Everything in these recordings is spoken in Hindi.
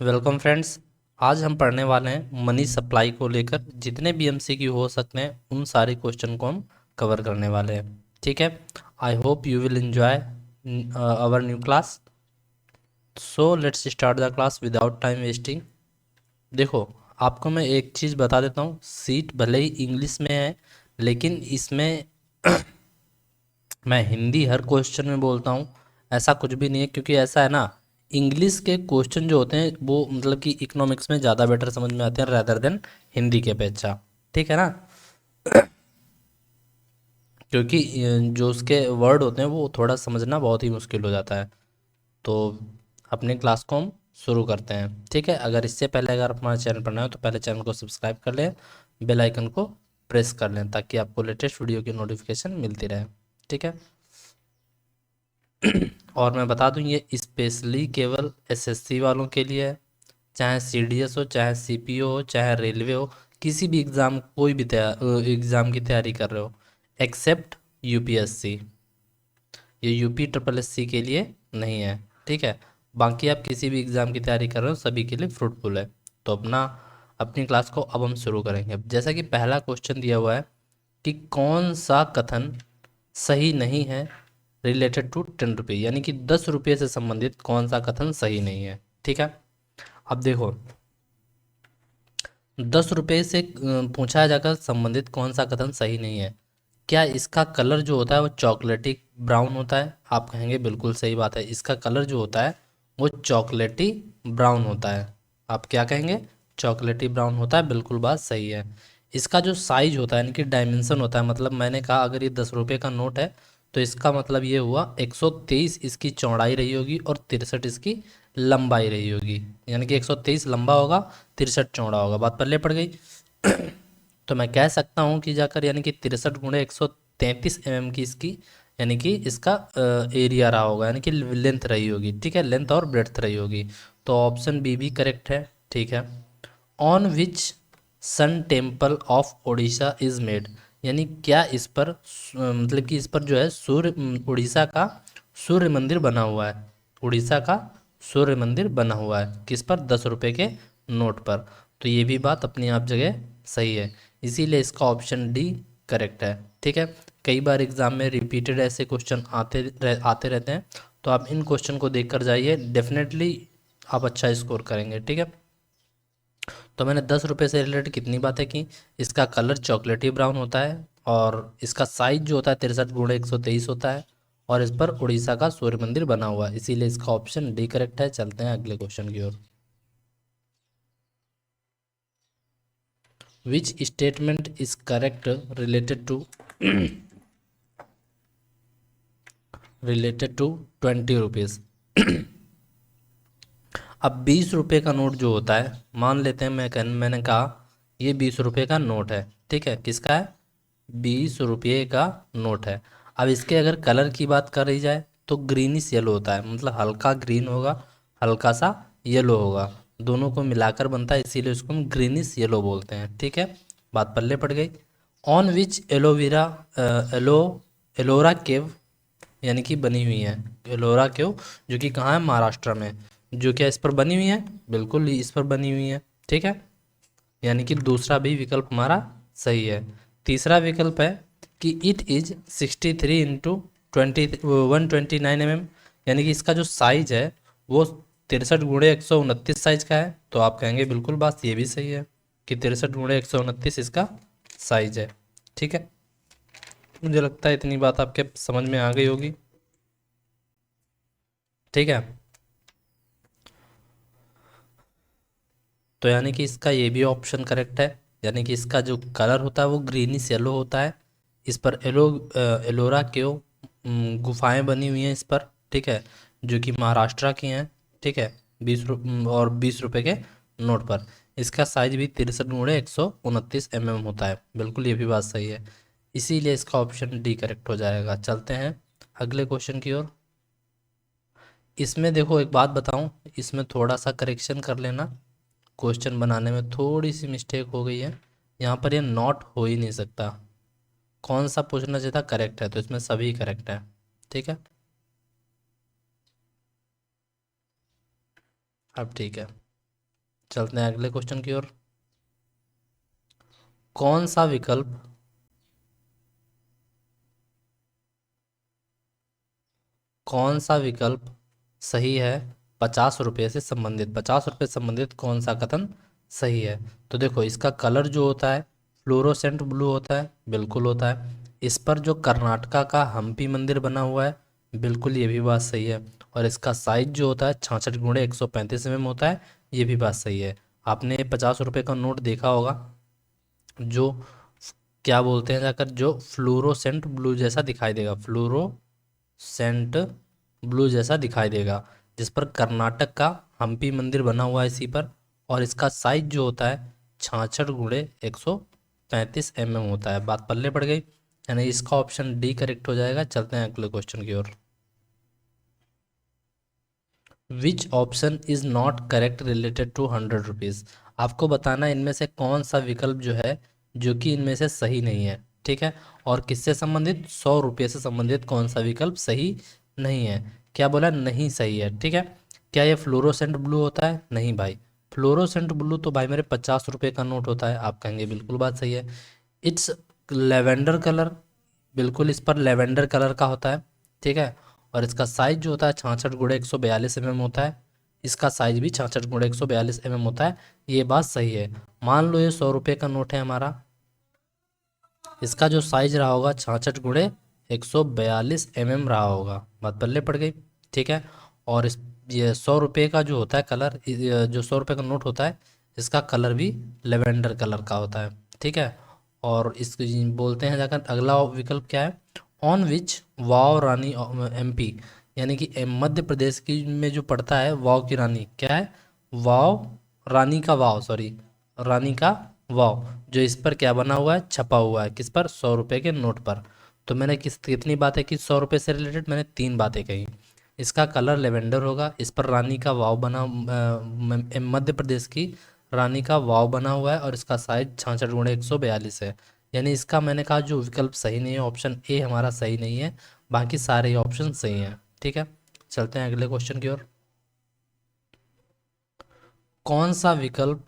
Welcome friends. आज हम पढ़ने वाले हैं मनी सप्लाई को लेकर जितने भी एमसीक्यू हो सकते हैं उन सारे क्वेश्चन को हम कवर करने वाले हैं। ठीक है। I hope you will enjoy our new class. So let's start the class without time wasting. देखो, आपको मैं एक चीज़ बता देता हूँ, सीट भले ही इंग्लिश में है लेकिन इसमें मैं हिंदी हर क्वेश्चन में बोलता हूँ। ऐसा कुछ भी नहीं है, क्योंकि ऐसा है ना, इंग्लिश के क्वेश्चन जो होते हैं वो मतलब कि इकोनॉमिक्स में ज़्यादा बेटर समझ में आते हैं रैदर देन हिंदी के अपेक्षा। ठीक है ना। क्योंकि जो उसके वर्ड होते हैं वो थोड़ा समझना बहुत ही मुश्किल हो जाता है। तो अपने क्लास को हम शुरू करते हैं। ठीक है। अगर इससे पहले अगर आप हमारे चैनल पर नए हो तो पहले चैनल को सब्सक्राइब कर लें, बेल आइकन को प्रेस कर लें ताकि आपको लेटेस्ट वीडियो की नोटिफिकेशन मिलती रहे। ठीक है। और मैं बता दूं, ये स्पेशली केवल एसएससी वालों के लिए है। चाहे सीडीएस हो, चाहे सीपीओ हो, चाहे रेलवे हो, किसी भी एग्ज़ाम, कोई भी एग्ज़ाम की तैयारी कर रहे हो, एक्सेप्ट यूपीएससी। ये यूपी ट्रिपल एससी के लिए नहीं है। ठीक है। बाकी आप किसी भी एग्ज़ाम की तैयारी कर रहे हो सभी के लिए फ्रूटफुल है। तो अपनी क्लास को अब हम शुरू करेंगे। अब जैसा कि पहला क्वेश्चन दिया हुआ है कि कौन सा कथन सही नहीं है रिलेटेड टू 10 रुपये, यानी कि 10 रुपये से संबंधित कौन सा कथन सही नहीं है। ठीक है। अब देखो, 10 रुपये से पूछा जाकर संबंधित कौन सा कथन सही नहीं है। क्या इसका कलर जो होता है वो चॉकलेटी ब्राउन होता है? आप कहेंगे बिल्कुल सही बात है, इसका कलर जो होता है वो चॉकलेटी ब्राउन होता है। आप क्या कहेंगे? चॉकलेटी ब्राउन होता है, बिल्कुल बात सही है। इसका जो साइज होता है यानी कि डायमेंशन होता है, मतलब मैंने कहा अगर ये 10 रुपये का नोट है तो इसका मतलब ये हुआ 123 इसकी चौड़ाई रही होगी और 63 इसकी लंबाई रही होगी। यानी कि 123 लंबा होगा, 63 चौड़ा होगा। बात पल्ले पड़ गई। तो मैं कह सकता हूँ कि जाकर यानी कि 63 × 133 mm की इसकी यानी कि इसका एरिया रहा होगा, यानी कि लेंथ रही होगी। ठीक है, लेंथ और ब्रेड्थ रही होगी। तो ऑप्शन बी भी करेक्ट है। ठीक है। On which sun temple of Orissa is made, यानी क्या इस पर मतलब कि इस पर जो है उड़ीसा का सूर्य मंदिर बना हुआ है। उड़ीसा का सूर्य मंदिर बना हुआ है किस पर? 10 रुपये के नोट पर। तो ये भी बात अपनी आप जगह सही है, इसीलिए इसका ऑप्शन डी करेक्ट है। ठीक है। कई बार एग्जाम में रिपीटेड ऐसे क्वेश्चन आते रहते हैं, तो आप इन क्वेश्चन को देख कर जाइए, डेफिनेटली आप अच्छा स्कोर करेंगे। ठीक है। तो मैंने 10 रुपये से रिलेटेड कितनी बातें की। इसका कलर चॉकलेटी ब्राउन होता है और इसका साइज जो होता है 63 × 123 होता है और इस पर उड़ीसा का सूर्य मंदिर बना हुआ है, इसीलिए इसका ऑप्शन डी करेक्ट है। चलते हैं अगले क्वेश्चन की ओर। Which statement is correct related to 20 rupees. अब 20 रुपये का नोट जो होता है, मान लेते हैं मैंने कहा ये 20 रुपये का नोट है। ठीक है, किसका है? 20 रुपये का नोट है। अब इसके अगर कलर की बात करी जाए तो ग्रीनिश येलो होता है, मतलब हल्का ग्रीन होगा, हल्का सा येलो होगा, दोनों को मिलाकर बनता है, इसीलिए उसको हम ग्रीनिश येलो बोलते हैं। ठीक है, बात पल्ले पड़ गई। On which aloe vera aloe Ellora cave यानी कि बनी हुई है, एलोरा केव जो कि कहाँ है? महाराष्ट्र में। जो क्या इस पर बनी हुई है? बिल्कुल ही इस पर बनी हुई है। ठीक है, यानी कि दूसरा भी विकल्प हमारा सही है। तीसरा विकल्प है कि इट इज 63 × 129 mm, यानी कि इसका जो साइज है वो 63 × 129 साइज का है। तो आप कहेंगे बिल्कुल बात ये भी सही है कि 63 × 129 इसका साइज है। ठीक है, मुझे लगता है इतनी बात आपके समझ में आ गई होगी। ठीक है, तो यानी कि इसका ये भी ऑप्शन करेक्ट है, यानी कि इसका जो कलर होता है वो ग्रीनिश येलो होता है। इस पर एलोरा क्यों गुफाएं बनी हुई हैं इस पर। ठीक है, जो कि महाराष्ट्र की हैं। ठीक है, और 20 रुपये के नोट पर इसका साइज भी 63 × 129 mm होता है। बिल्कुल ये भी बात सही है, इसीलिए इसका ऑप्शन डी करेक्ट हो जाएगा। चलते हैं अगले क्वेश्चन की ओर। इसमें देखो एक बात बताऊं, इसमें थोड़ा सा करेक्शन कर लेना, क्वेश्चन बनाने में थोड़ी सी मिस्टेक हो गई है। यहाँ पर ये नॉट हो ही नहीं सकता, कौन सा पूछना चाहिए था? करेक्ट है, तो इसमें सभी करेक्ट है। ठीक है, अब ठीक है। चलते हैं अगले क्वेश्चन की ओर। कौन सा विकल्प कौन सा विकल्प सही है 50 रुपये से संबंधित? 50 रुपये संबंधित कौन सा कथन सही है? तो देखो, इसका कलर जो होता है फ्लोरोसेंट ब्लू होता है, बिल्कुल होता है। इस पर जो कर्नाटका का हम्पी मंदिर बना हुआ है, बिल्कुल ये भी बात सही है। और इसका साइज जो होता है 66 × 135 mm होता है, ये भी बात सही है। आपने 50 रुपये का नोट देखा होगा, जो क्या बोलते हैं जाकर, जो फ्लोरोसेंट ब्लू जैसा दिखाई देगा, फ्लोरोसेंट ब्लू जैसा दिखाई देगा, जिस पर कर्नाटक का हम्पी मंदिर बना हुआ है इसी पर। और इसका साइज जो होता है 66 × 135 mm होता है। बात पल्ले पड़ गई, यानी इसका ऑप्शन डी करेक्ट हो जाएगा। चलते हैं अगले क्वेश्चन की ओर। Which option is not correct related to 100 rupees? आपको बताना है इनमें से कौन सा विकल्प जो है, जो कि इनमें से सही नहीं है, ठीक है। और किससे संबंधित? 100 रुपये से संबंधित कौन सा विकल्प सही नहीं है? क्या बोला? नहीं सही है, ठीक है। क्या ये फ्लोरोसेंट ब्लू होता है? नहीं भाई, फ्लोरोसेंट ब्लू तो भाई मेरे 50 रुपये का नोट होता है। आप कहेंगे बिल्कुल बात सही है। इट्स लेवेंडर कलर, बिल्कुल इस पर लेवेंडर कलर का होता है, ठीक है। और इसका साइज जो होता है 66 × 142 mm होता है। इसका साइज भी 66 × 142 mm होता है, ये बात सही है। मान लो ये 100 रुपये का नोट है हमारा, इसका जो साइज रहा होगा 66 × 142 mm रहा होगा। बात पल्ले पड़ गई, ठीक है। और इस ये 100 रुपये का जो होता है कलर, जो 100 रुपये का नोट होता है, इसका कलर भी लेवेंडर कलर का होता है, ठीक है। और इस बोलते हैं जाकर अगला विकल्प क्या है? On which wow Rani MP, यानी कि मध्य प्रदेश की में जो पड़ता है वाव की रानी, क्या है? वाव रानी का वाव, सॉरी, रानी का वाव, जो इस पर क्या बना हुआ है? छपा हुआ है। किस पर? 100 रुपये के नोट पर। तो मैंने कितनी बातें की 100 रुपये से रिलेटेड? मैंने 3 बातें कही। इसका कलर लेवेंडर होगा, इस पर रानी का वाव बना, मध्य प्रदेश की रानी का वाव बना हुआ है, और इसका साइज 66 × 142 है। यानी इसका मैंने कहा जो विकल्प सही नहीं है, ऑप्शन ए हमारा सही नहीं है, बाकी सारे ऑप्शन सही हैं, ठीक है। चलते हैं अगले क्वेश्चन की ओर। कौन सा विकल्प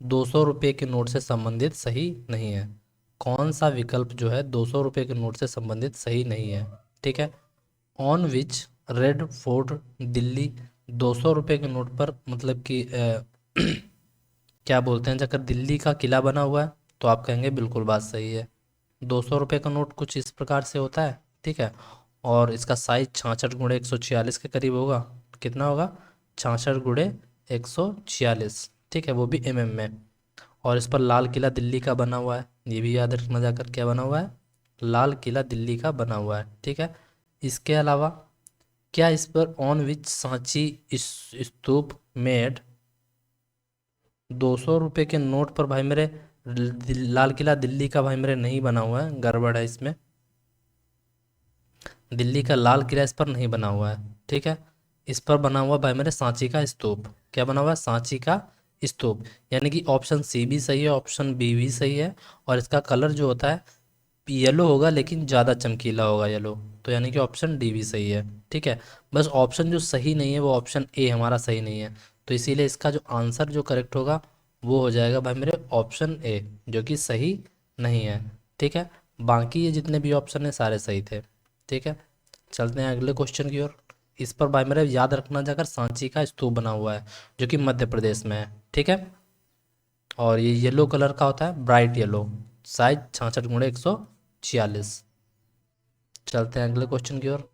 200 रुपये के नोट से संबंधित सही नहीं है? कौन सा विकल्प जो है 200 रुपये के नोट से संबंधित सही नहीं है, ठीक है। On which red fort Delhi, 200 रुपये के नोट पर, मतलब कि क्या बोलते हैं जाकर, दिल्ली का किला बना हुआ है। तो आप कहेंगे बिल्कुल बात सही है। 200 रुपये का नोट कुछ इस प्रकार से होता है, ठीक है। और इसका साइज 66 × 146 के करीब होगा। कितना होगा? 66 × 146, ठीक है, वो भी में। और इस पर लाल किला दिल्ली का बना हुआ है, ये भी याद रखना जाकर, क्या बना हुआ है? लाल किला दिल्ली का बना हुआ है, ठीक है। इसके अलावा क्या इस पर on which Sanchi stupa made, 200 रुपये के नोट पर भाई मेरे लाल किला दिल्ली का भाई मेरे नहीं बना हुआ है, गड़बड़ है इसमें। दिल्ली का लाल किला इस पर नहीं बना हुआ है, ठीक है। इस पर बना हुआ भाई मेरे सांची का स्तूप। क्या बना हुआ है? सांची का स्तूप। यानी कि ऑप्शन सी भी सही है, ऑप्शन बी भी सही है। और इसका कलर जो होता है येलो होगा, लेकिन ज़्यादा चमकीला होगा येलो। तो यानी कि ऑप्शन डी भी सही है, ठीक है। बस ऑप्शन जो सही नहीं है वो ऑप्शन ए हमारा सही नहीं है। तो इसीलिए इसका जो आंसर जो करेक्ट होगा वो हो जाएगा भाई मेरे ऑप्शन ए, जो कि सही नहीं है, ठीक है। बाकी ये जितने भी ऑप्शन है सारे सही थे, ठीक है। चलते हैं अगले क्वेश्चन की ओर। इस पर भाई मेरे याद रखना जाकर सांची का स्तूप बना हुआ है, जो कि मध्य प्रदेश में है, ठीक है। और ये येलो कलर का होता है, ब्राइट येलो, साइज 66 × 146। चलते हैं अगले क्वेश्चन की ओर।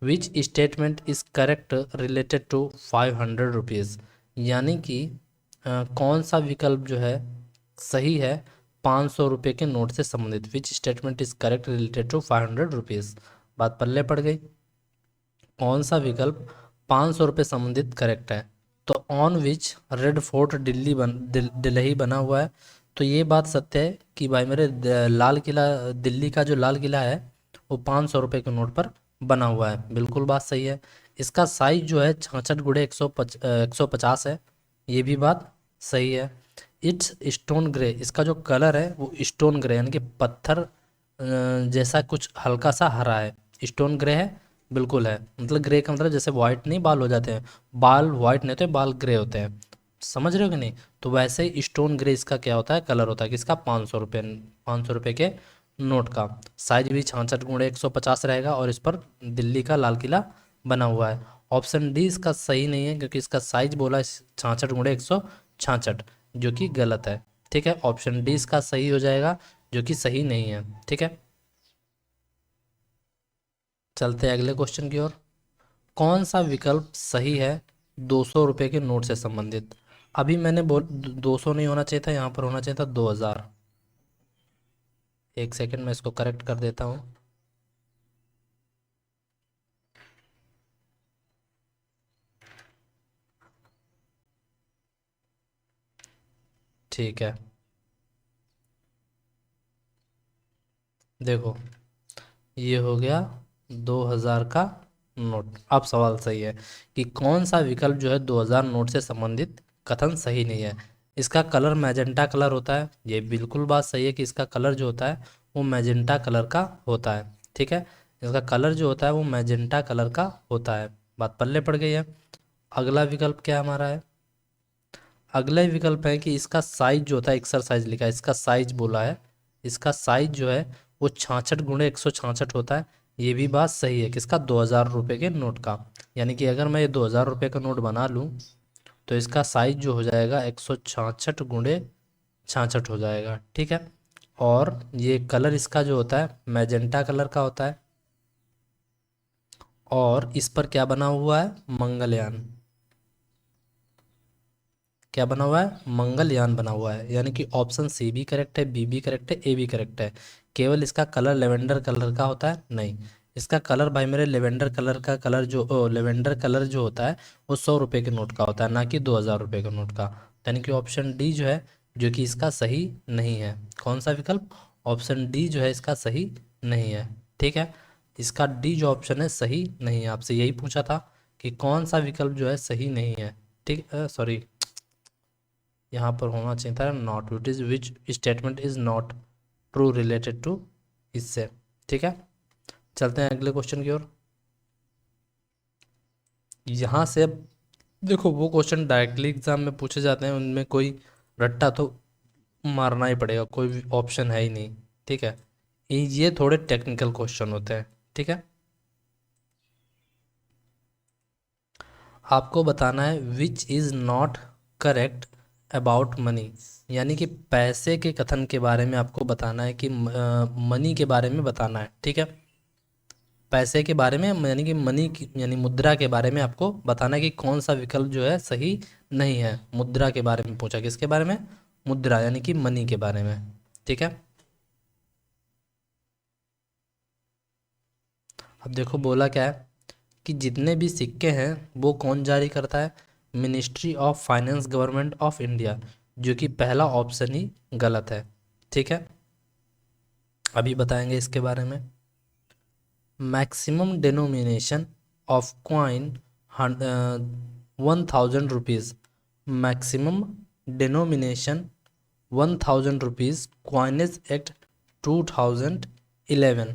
Which statement is correct related to 500 rupees, यानी कि कौन सा विकल्प जो है सही है 500 रुपये के नोट से संबंधित? Which statement is correct related to 500 rupees. बात पल्ले पड़ गई, कौन सा विकल्प 500 रुपये संबंधित करेक्ट है? तो on which red fort Delhi बना हुआ है। तो ये बात सत्य है कि भाई मेरे लाल किला, दिल्ली का जो लाल किला है वो 500 रुपये के नोट पर बना हुआ है, बिल्कुल बात सही है। इसका साइज जो है 66 × 150 है, ये भी बात सही है। इट्स स्टोन ग्रे, इसका जो कलर है वो स्टोन ग्रे, यानी कि पत्थर जैसा कुछ हल्का सा हरा है, स्टोन ग्रे है, बिल्कुल है, मतलब ग्रे का मतलब जैसे वाइट नहीं बाल हो जाते हैं, बाल वाइट नहीं होते, बाल ग्रे होते हैं, समझ रहे हो कि नहीं? तो वैसे ही स्टोन ग्रे इसका क्या होता है, कलर होता है किसका, 500 रुपये, 500 रुपये के नोट का। साइज भी 66 × 150 रहेगा और इस पर दिल्ली का लाल किला बना हुआ है। ऑप्शन डी इसका सही नहीं है, क्योंकि इसका साइज बोला 66 × 166, जो कि गलत है। ठीक है, ऑप्शन डी इसका सही हो जाएगा, जो कि सही नहीं है। ठीक है, चलते हैं अगले क्वेश्चन की ओर। कौन सा विकल्प सही है 200 रुपये के नोट से संबंधित? अभी मैंने बोल 200 नहीं होना चाहिए था, यहाँ पर होना चाहिए था 2000। एक सेकंड में इसको करेक्ट कर देता हूँ। ठीक है, देखो ये हो गया 2000 का नोट। अब सवाल सही है कि कौन सा विकल्प जो है 2000 नोट से संबंधित कथन सही नहीं है। इसका कलर मैजेंटा कलर होता है, ये बिल्कुल बात सही है कि इसका कलर जो होता है वो मैजेंटा कलर का होता है। ठीक है, इसका कलर जो होता है वो मैजेंटा कलर का होता है, बात पल्ले पड़ गई है। अगला विकल्प क्या हमारा है? अगला विकल्प है कि इसका साइज जो होता है, एक्सरसाइज लिखा है, इसका साइज बोला है, इसका साइज जो है वो 66 × 166 होता है। ये भी बात सही है किसका, 2000 रुपये के नोट का। यानी कि अगर मैं ये 2000 रुपये का नोट बना लूँ तो इसका साइज जो हो जाएगा 166 × 66 हो जाएगा। ठीक है, और ये कलर इसका जो होता है मैजेंटा कलर का होता है, और इस पर क्या बना हुआ है, मंगलयान। क्या बना हुआ है, मंगलयान बना हुआ है। यानी कि ऑप्शन सी भी करेक्ट है, बी भी करेक्ट है, ए भी करेक्ट है। केवल इसका कलर लेवेंडर कलर का होता है, नहीं, इसका कलर भाई मेरे लेवेंडर कलर का कलर जो लेवेंडर कलर जो होता है वो 100 रुपये के नोट का होता है, ना कि 2000 रुपये के नोट का। यानी कि ऑप्शन डी जो है, जो कि इसका सही नहीं है। कौन सा विकल्प? ऑप्शन डी जो है इसका सही नहीं है। ठीक है, इसका डी जो ऑप्शन है सही नहीं है। आपसे यही पूछा था कि कौन सा विकल्प जो है सही नहीं है। ठीक, सॉरी, यहाँ पर होना चाहिए था not, it is which statement is not true related to इससे। ठीक है, चलते हैं अगले क्वेश्चन की ओर। यहाँ से अब देखो, वो क्वेश्चन डायरेक्टली एग्जाम में पूछे जाते हैं, उनमें कोई रट्टा तो मारना ही पड़ेगा, कोई भी ऑप्शन है ही नहीं। ठीक है, ये थोड़े टेक्निकल क्वेश्चन होते हैं। ठीक है, आपको बताना है which is not correct about money. यानी कि पैसे के कथन के बारे में आपको बताना है कि मनी के बारे में बताना है। ठीक है, पैसे के बारे में, यानी कि मनी की यानी मुद्रा के बारे में आपको बताना है कि कौन सा विकल्प जो है सही नहीं है। मुद्रा के बारे में पूछा, किसके बारे में, मुद्रा यानी कि मनी के बारे में। ठीक है, अब देखो बोला क्या है कि जितने भी सिक्के हैं वो कौन जारी करता है, ministry of finance government of India, जो कि पहला ऑप्शन ही गलत है। ठीक है, अभी बताएंगे इसके बारे में। Maximum denomination of coin 1000 rupees, maximum denomination 1000 rupees, coinage act 2011।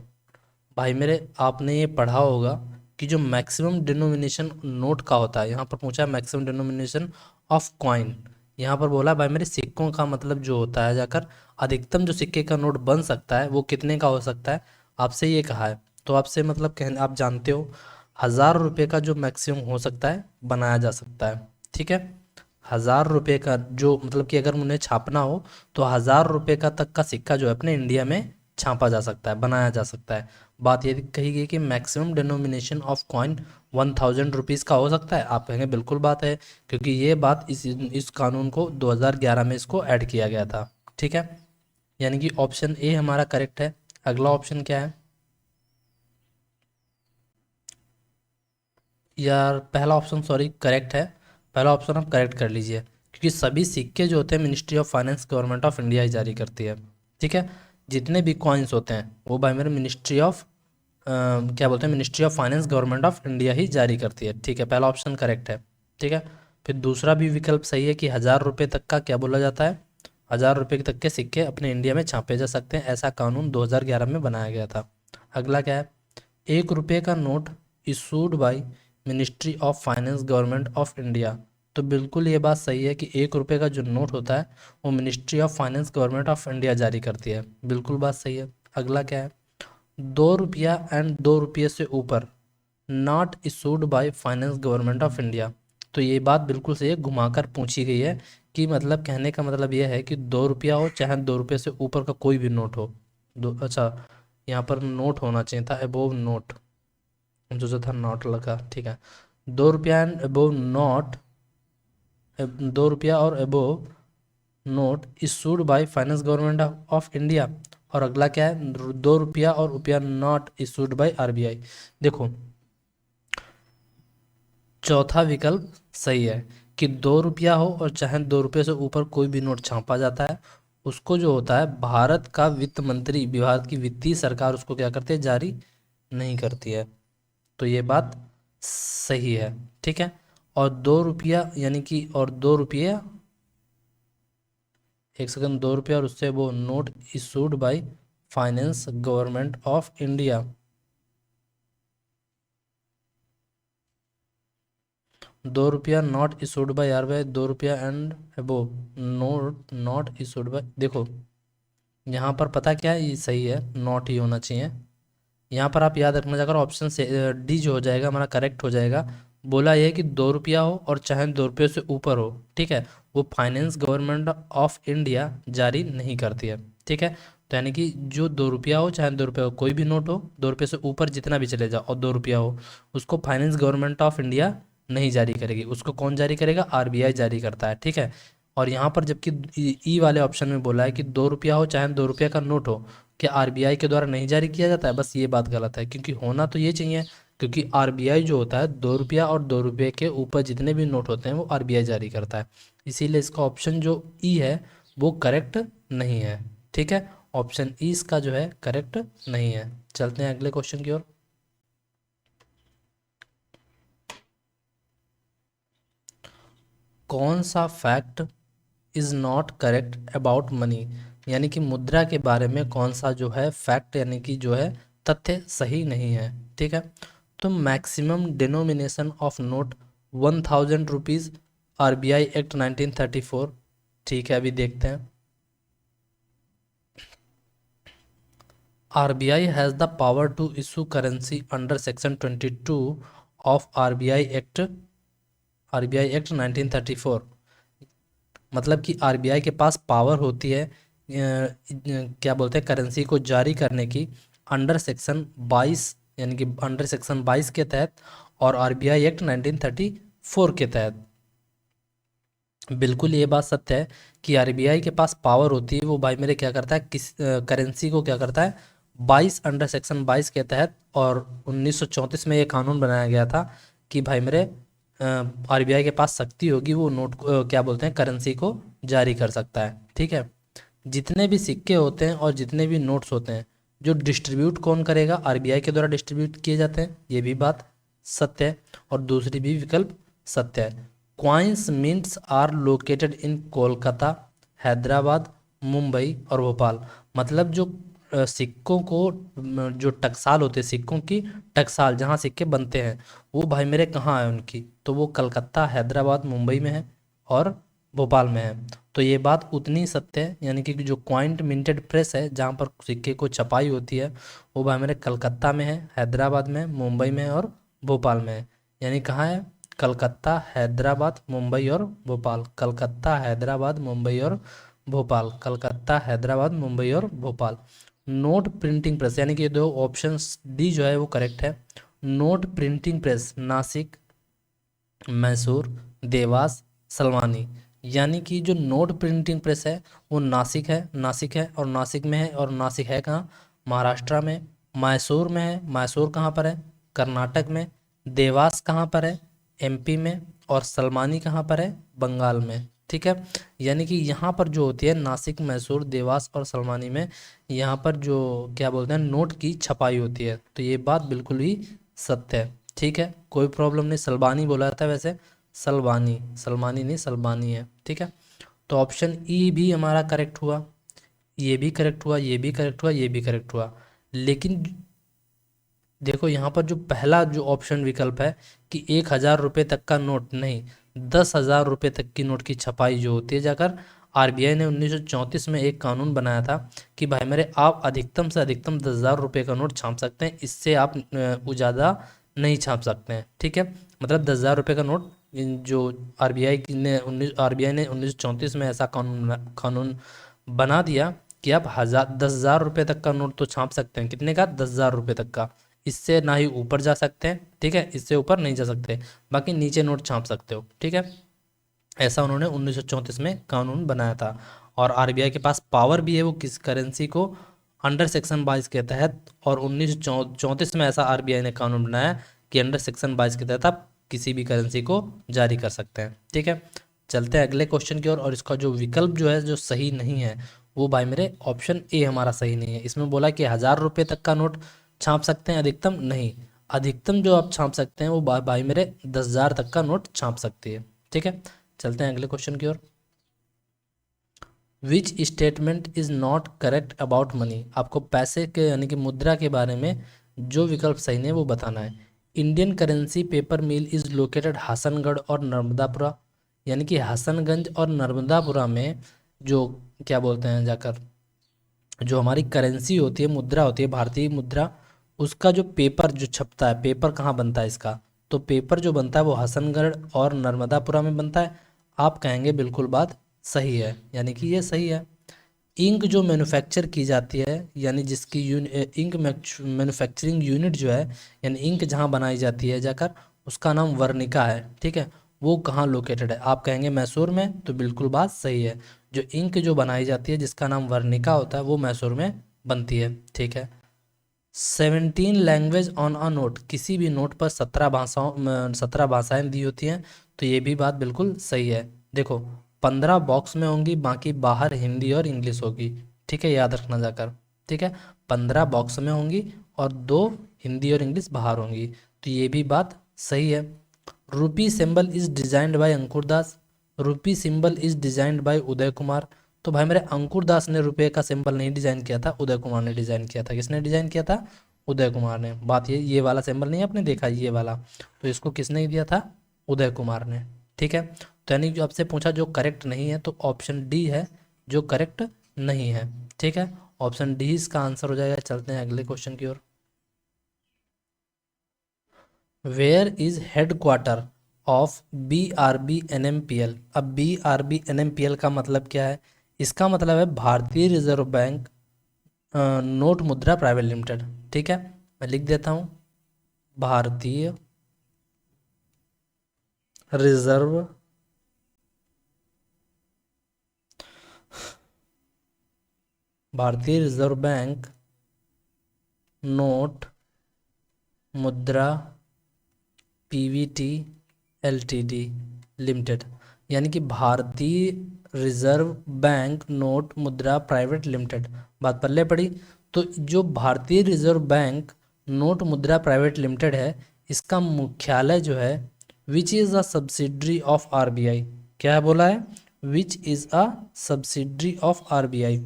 भाई मेरे आपने ये पढ़ा होगा कि जो मैक्सिमम डिनोमिनेशन नोट का होता है, यहाँ पर पूछा है मैक्सिमम डिनोमिनेशन ऑफ कॉइन। यहाँ पर बोला भाई मेरे सिक्कों का मतलब जो होता है जाकर अधिकतम जो सिक्के का नोट बन सकता है वो कितने का हो सकता है, आपसे ये कहा है। तो आपसे मतलब कहने, आप जानते हो 1000 रुपये का जो मैक्सिमम हो सकता है बनाया जा सकता है। ठीक है, 1000 रुपये का जो मतलब कि अगर उन्हें छापना हो तो 1000 रुपये का तक का सिक्का जो है अपने इंडिया में छापा जा सकता है, बनाया जा सकता है। बात ये कही गई कि maximum denomination of coin 1000 rupees का हो सकता है। आप कहेंगे बिल्कुल बात है, क्योंकि ये बात इस कानून को 2011 में इसको ऐड किया गया था। ठीक है, यानी कि ऑप्शन ए हमारा करेक्ट है। अगला ऑप्शन क्या है यार, पहला ऑप्शन सॉरी करेक्ट है। पहला ऑप्शन आप करेक्ट कर लीजिए, क्योंकि सभी सिक्के जो होते हैं ministry of finance government of India ही जारी करती है। ठीक है, जितने भी कॉइन्स होते हैं वो भाई मेरे मिनिस्ट्री ऑफ क्या बोलते हैं, ministry of finance government of India ही जारी करती है। ठीक है, पहला ऑप्शन करेक्ट है। ठीक है, फिर दूसरा भी विकल्प सही है कि 1000 रुपये तक का क्या बोला जाता है, 1000 रुपये तक के सिक्के अपने इंडिया में छापे जा सकते हैं, ऐसा कानून 2011 में बनाया गया था। अगला क्या है, 1 रुपये का note issued by ministry of finance government of India. तो बिल्कुल ये बात सही है कि 1 रुपये का जो नोट होता है वो ministry of finance government of India जारी करती है, बिल्कुल बात सही है। अगला क्या है, 2 रुपया एंड 2 रुपये से ऊपर not issued by finance government of India. तो ये बात बिल्कुल सही है, घुमाकर पूछी गई है कि मतलब कहने का मतलब ये है कि 2 रुपया हो चाहे 2 रुपये से ऊपर का कोई भी नोट हो। दो, अच्छा, यहाँ पर नोट होना चाहिए था, अबोव नोट, जो था नॉट लगा, ठीक है। 2 रुपया एंड अबोव नॉट, 2 रुपया और above note issued by finance government of India. और अगला क्या है, 2 रुपया और रुपया नॉट इशूड बाय आरबीआई। देखो चौथा विकल्प सही है कि 2 रुपया हो और चाहे 2 रुपये से ऊपर कोई भी नोट छापा जाता है, उसको जो होता है भारत का वित्त मंत्री, भारत की वित्तीय सरकार उसको क्या करती है, जारी नहीं करती है। तो ये बात सही है, ठीक है। और 2 रुपया यानी कि, और 2 रुपया, एक सेकंड, 2 रुपया और उससे वो note issued by finance government of India. 2 रुपया नॉट इशूड बाय आरबीआई, 2 रुपया and above note not issued by. देखो यहाँ पर पता क्या है, ये सही है, नॉट ही होना चाहिए। यहाँ पर आप याद रखना, जाकर ऑप्शन से डी जो हो जाएगा हमारा करेक्ट हो जाएगा। बोला यह है कि 2 रुपया हो और चाहे 2 रुपये से ऊपर हो, ठीक है, वो फाइनेंस गवर्नमेंट ऑफ इंडिया जारी नहीं करती है, ठीक है। तो यानी कि जो 2 रुपया हो चाहे 2 रुपये हो, कोई भी नोट हो 2 रुपये से ऊपर जितना भी चले जाओ और 2 रुपया हो, उसको फाइनेंस गवर्नमेंट ऑफ इंडिया नहीं जारी करेगी, उसको कौन जारी करेगा, आरबीआई जारी करता है, ठीक है। और यहाँ पर जबकि ई वाले ऑप्शन में बोला है कि 2 रुपया हो चाहे 2 रुपये का नोट हो, क्या आरबीआई के द्वारा नहीं जारी किया जाता है, बस ये बात गलत है, क्योंकि होना तो ये चाहिए, क्योंकि आरबीआई जो होता है 2 रुपया और 2 रुपये के ऊपर जितने भी नोट होते हैं वो आरबीआई जारी करता है। इसीलिए इसका ऑप्शन जो ई है वो करेक्ट नहीं है, ठीक है। ऑप्शन ई इसका जो है करेक्ट नहीं है। चलते हैं अगले क्वेश्चन की ओर। कौन सा fact is not correct about money, यानी कि मुद्रा के बारे में कौन सा जो है फैक्ट यानी कि जो है तथ्य सही नहीं है, ठीक है। तो maximum denomination of note 1000 rupees, RBI act 1934, ठीक है, अभी देखते हैं। RBI has the power to issue currency under section 22 of RBI act 1934। मतलब कि आरबीआई के पास पावर होती है क्या बोलते हैं, करेंसी को जारी करने की, अंडर सेक्शन 22, यानी कि अंडर सेक्शन 22 के तहत और आरबीआई एक्ट 1934 के तहत। बिल्कुल ये बात सत्य है कि आरबीआई के पास पावर होती है, वो भाई मेरे क्या करता है, किस करेंसी को क्या करता है, 22 अंडर सेक्शन 22 के तहत, और 1934 में ये कानून बनाया गया था कि भाई मेरे आरबीआई के पास शक्ति होगी, वो नोट क्या बोलते हैं, करेंसी को जारी कर सकता है, ठीक है। जितने भी सिक्के होते हैं और जितने भी नोट्स होते हैं, जो डिस्ट्रीब्यूट कौन करेगा, आरबीआई के द्वारा डिस्ट्रीब्यूट किए जाते हैं, ये भी बात सत्य है, और दूसरी भी विकल्प सत्य है। Coins mints are located in Kolkata, Hyderabad, Mumbai और भोपाल। मतलब जो सिक्कों को जो टकसाल होते हैं, सिक्कों की टकसाल जहाँ सिक्के बनते हैं, वो भाई मेरे कहाँ है उनकी, तो वो कलकत्ता, हैदराबाद, मुंबई में है और भोपाल में है। तो ये बात उतनी सत्य है, यानी कि जो क्वाइंट मिंटेड प्रेस है जहाँ पर सिक्के को छपाई होती है, वो भाई मेरे कलकत्ता में है, हैदराबाद में, मुंबई में और भोपाल में है। यानी कहाँ है, कलकत्ता, हैदराबाद, मुंबई और भोपाल, कलकत्ता, हैदराबाद, मुंबई और भोपाल, कलकत्ता, हैदराबाद, मुंबई और भोपाल। नोट प्रिंटिंग प्रेस, यानी कि ये दो ऑप्शन डी जो है वो करेक्ट है। Note printing press Nashik, Mysore, Dewas, Salboni. यानी कि जो नोट प्रिंटिंग प्रेस है वो नासिक है, नासिक है और नासिक में है, और नासिक है कहाँ, महाराष्ट्र में। मैसूर में है, मैसूर कहाँ पर है, कर्नाटक में। देवास कहाँ पर है, एमपी में। और सलमानी कहाँ पर है, बंगाल में, ठीक है। यानी कि यहाँ पर जो होती है नासिक, मैसूर, देवास और सलमानी में, यहाँ पर जो क्या बोलते हैं नोट की छपाई होती है। तो ये बात बिल्कुल ही सत्य है, ठीक है, कोई प्रॉब्लम नहीं। सलबानी बोला जाता है वैसे, सलबानी, सलमानी नहीं, सलबानी है, ठीक है। तो ऑप्शन ई भी हमारा करेक्ट हुआ, ये भी करेक्ट हुआ, ये भी करेक्ट हुआ, ये भी करेक्ट हुआ। लेकिन देखो यहाँ पर जो पहला जो ऑप्शन विकल्प है कि 1,000 रुपये तक का नोट नहीं, 10,000 रुपये तक की नोट की छपाई जो होती है जाकर, आरबीआई ने 1934 में एक कानून बनाया था कि भाई मेरे आप अधिकतम से अधिकतम 10,000 रुपये का नोट छाप सकते हैं, इससे आप ज़्यादा नहीं छाप सकते हैं। ठीक है, मतलब 10,000 रुपये का नोट जो आरबीआई ने 1934 में ऐसा कानून बना दिया कि आप 10,000 रुपये तक का नोट तो छाप सकते हैं। कितने का? 10,000 रुपये तक का। इससे ना ही ऊपर जा सकते हैं, ठीक है, इससे ऊपर नहीं जा सकते, बाकी नीचे नोट छाप सकते हो। ठीक है, ऐसा उन्होंने 1934 में कानून बनाया था। और आरबीआई के पास पावर भी है, वो किस करेंसी को अंडर सेक्शन 22 के तहत, और 1934 में ऐसा आरबीआई ने कानून बनाया कि अंडर सेक्शन 22 के तहत आप किसी भी करेंसी को जारी कर सकते हैं। ठीक है, चलते हैं अगले क्वेश्चन की ओर। और इसका जो विकल्प जो है जो सही नहीं है वो भाई मेरे ऑप्शन ए हमारा सही नहीं है। इसमें बोला कि 1,000 रुपये तक का नोट छाप सकते हैं, अधिकतम नहीं, अधिकतम जो आप छाप सकते हैं वो भाई मेरे 10,000 तक का नोट छाप सकती है। ठीक है, चलते हैं अगले क्वेश्चन की ओर। Which statement is not correct about money? आपको पैसे के यानी कि मुद्रा के बारे में जो विकल्प सही नहीं है वो बताना है। Indian currency paper mill is located Hasangarh और नर्मदापुरा, यानी कि हसनगंज और नर्मदापुरा में जो क्या बोलते हैं जाकर, जो हमारी करेंसी होती है, मुद्रा होती है, भारतीय मुद्रा, उसका जो पेपर जो छपता है, पेपर कहाँ बनता है इसका, तो पेपर जो बनता है वो हसनगढ़ और नर्मदापुरा में बनता है। आप कहेंगे बिल्कुल बात सही है, यानी कि ये सही है। इंक जो मैन्युफैक्चर की जाती है, यानी जिसकी इंक मैन्युफैक्चरिंग यूनिट जो है, यानी इंक जहाँ बनाई जाती है जाकर, उसका नाम वर्णिका है। ठीक है, वो कहाँ लोकेटेड है? आप कहेंगे मैसूर में, तो बिल्कुल बात सही है। जो इंक जो बनाई जाती है जिसका नाम वर्णिका होता है वो मैसूर में बनती है। ठीक है, 17 लैंग्वेज ऑन अ नोट, किसी भी नोट पर 17 भाषाएं दी होती हैं, तो ये भी बात बिल्कुल सही है। देखो 15 बॉक्स में होंगी, बाकी बाहर हिंदी और इंग्लिश होगी। ठीक है, याद रखना जाकर। ठीक है, 15 बॉक्स में होंगी और 2 हिंदी और इंग्लिश बाहर होंगी, तो ये भी बात सही है। रूपी सिंबल इज डिजाइंड बाय अंकुर दास, रूपी symbol is designed bye Uday Kumar, तो भाई मेरे अंकुर दास ने रुपये का सिंबल नहीं डिजाइन किया था, उदय कुमार ने डिजाइन किया था। किसने डिजाइन किया था? उदय कुमार ने। बात ये वाला सिंबल नहीं आपने देखा, ये वाला, तो इसको किसने दिया था? उदय कुमार ने। ठीक है, तो यानी जो आपसे पूछा जो करेक्ट नहीं है, तो ऑप्शन डी है जो करेक्ट नहीं है। ठीक है, ऑप्शन डी इसका आंसर हो जाएगा। चलते हैं अगले क्वेश्चन की ओर। Where is headquarter of BRB NMPL? अब BRB NMPL का मतलब क्या है? इसका मतलब है भारतीय रिजर्व बैंक नोट मुद्रा प्राइवेट लिमिटेड। ठीक है, मैं लिख देता हूँ, भारतीय रिजर्व भारतीय रिजर्व बैंक नोट मुद्रा PVT LTD लिमिटेड, यानी कि भारतीय रिजर्व बैंक नोट मुद्रा प्राइवेट लिमिटेड। बात पल्ले पड़ी। तो जो भारतीय रिजर्व बैंक नोट मुद्रा प्राइवेट लिमिटेड है, इसका मुख्यालय जो है, which is a subsidiary of RBI, क्या बोला है? Which is a subsidiary of RBI,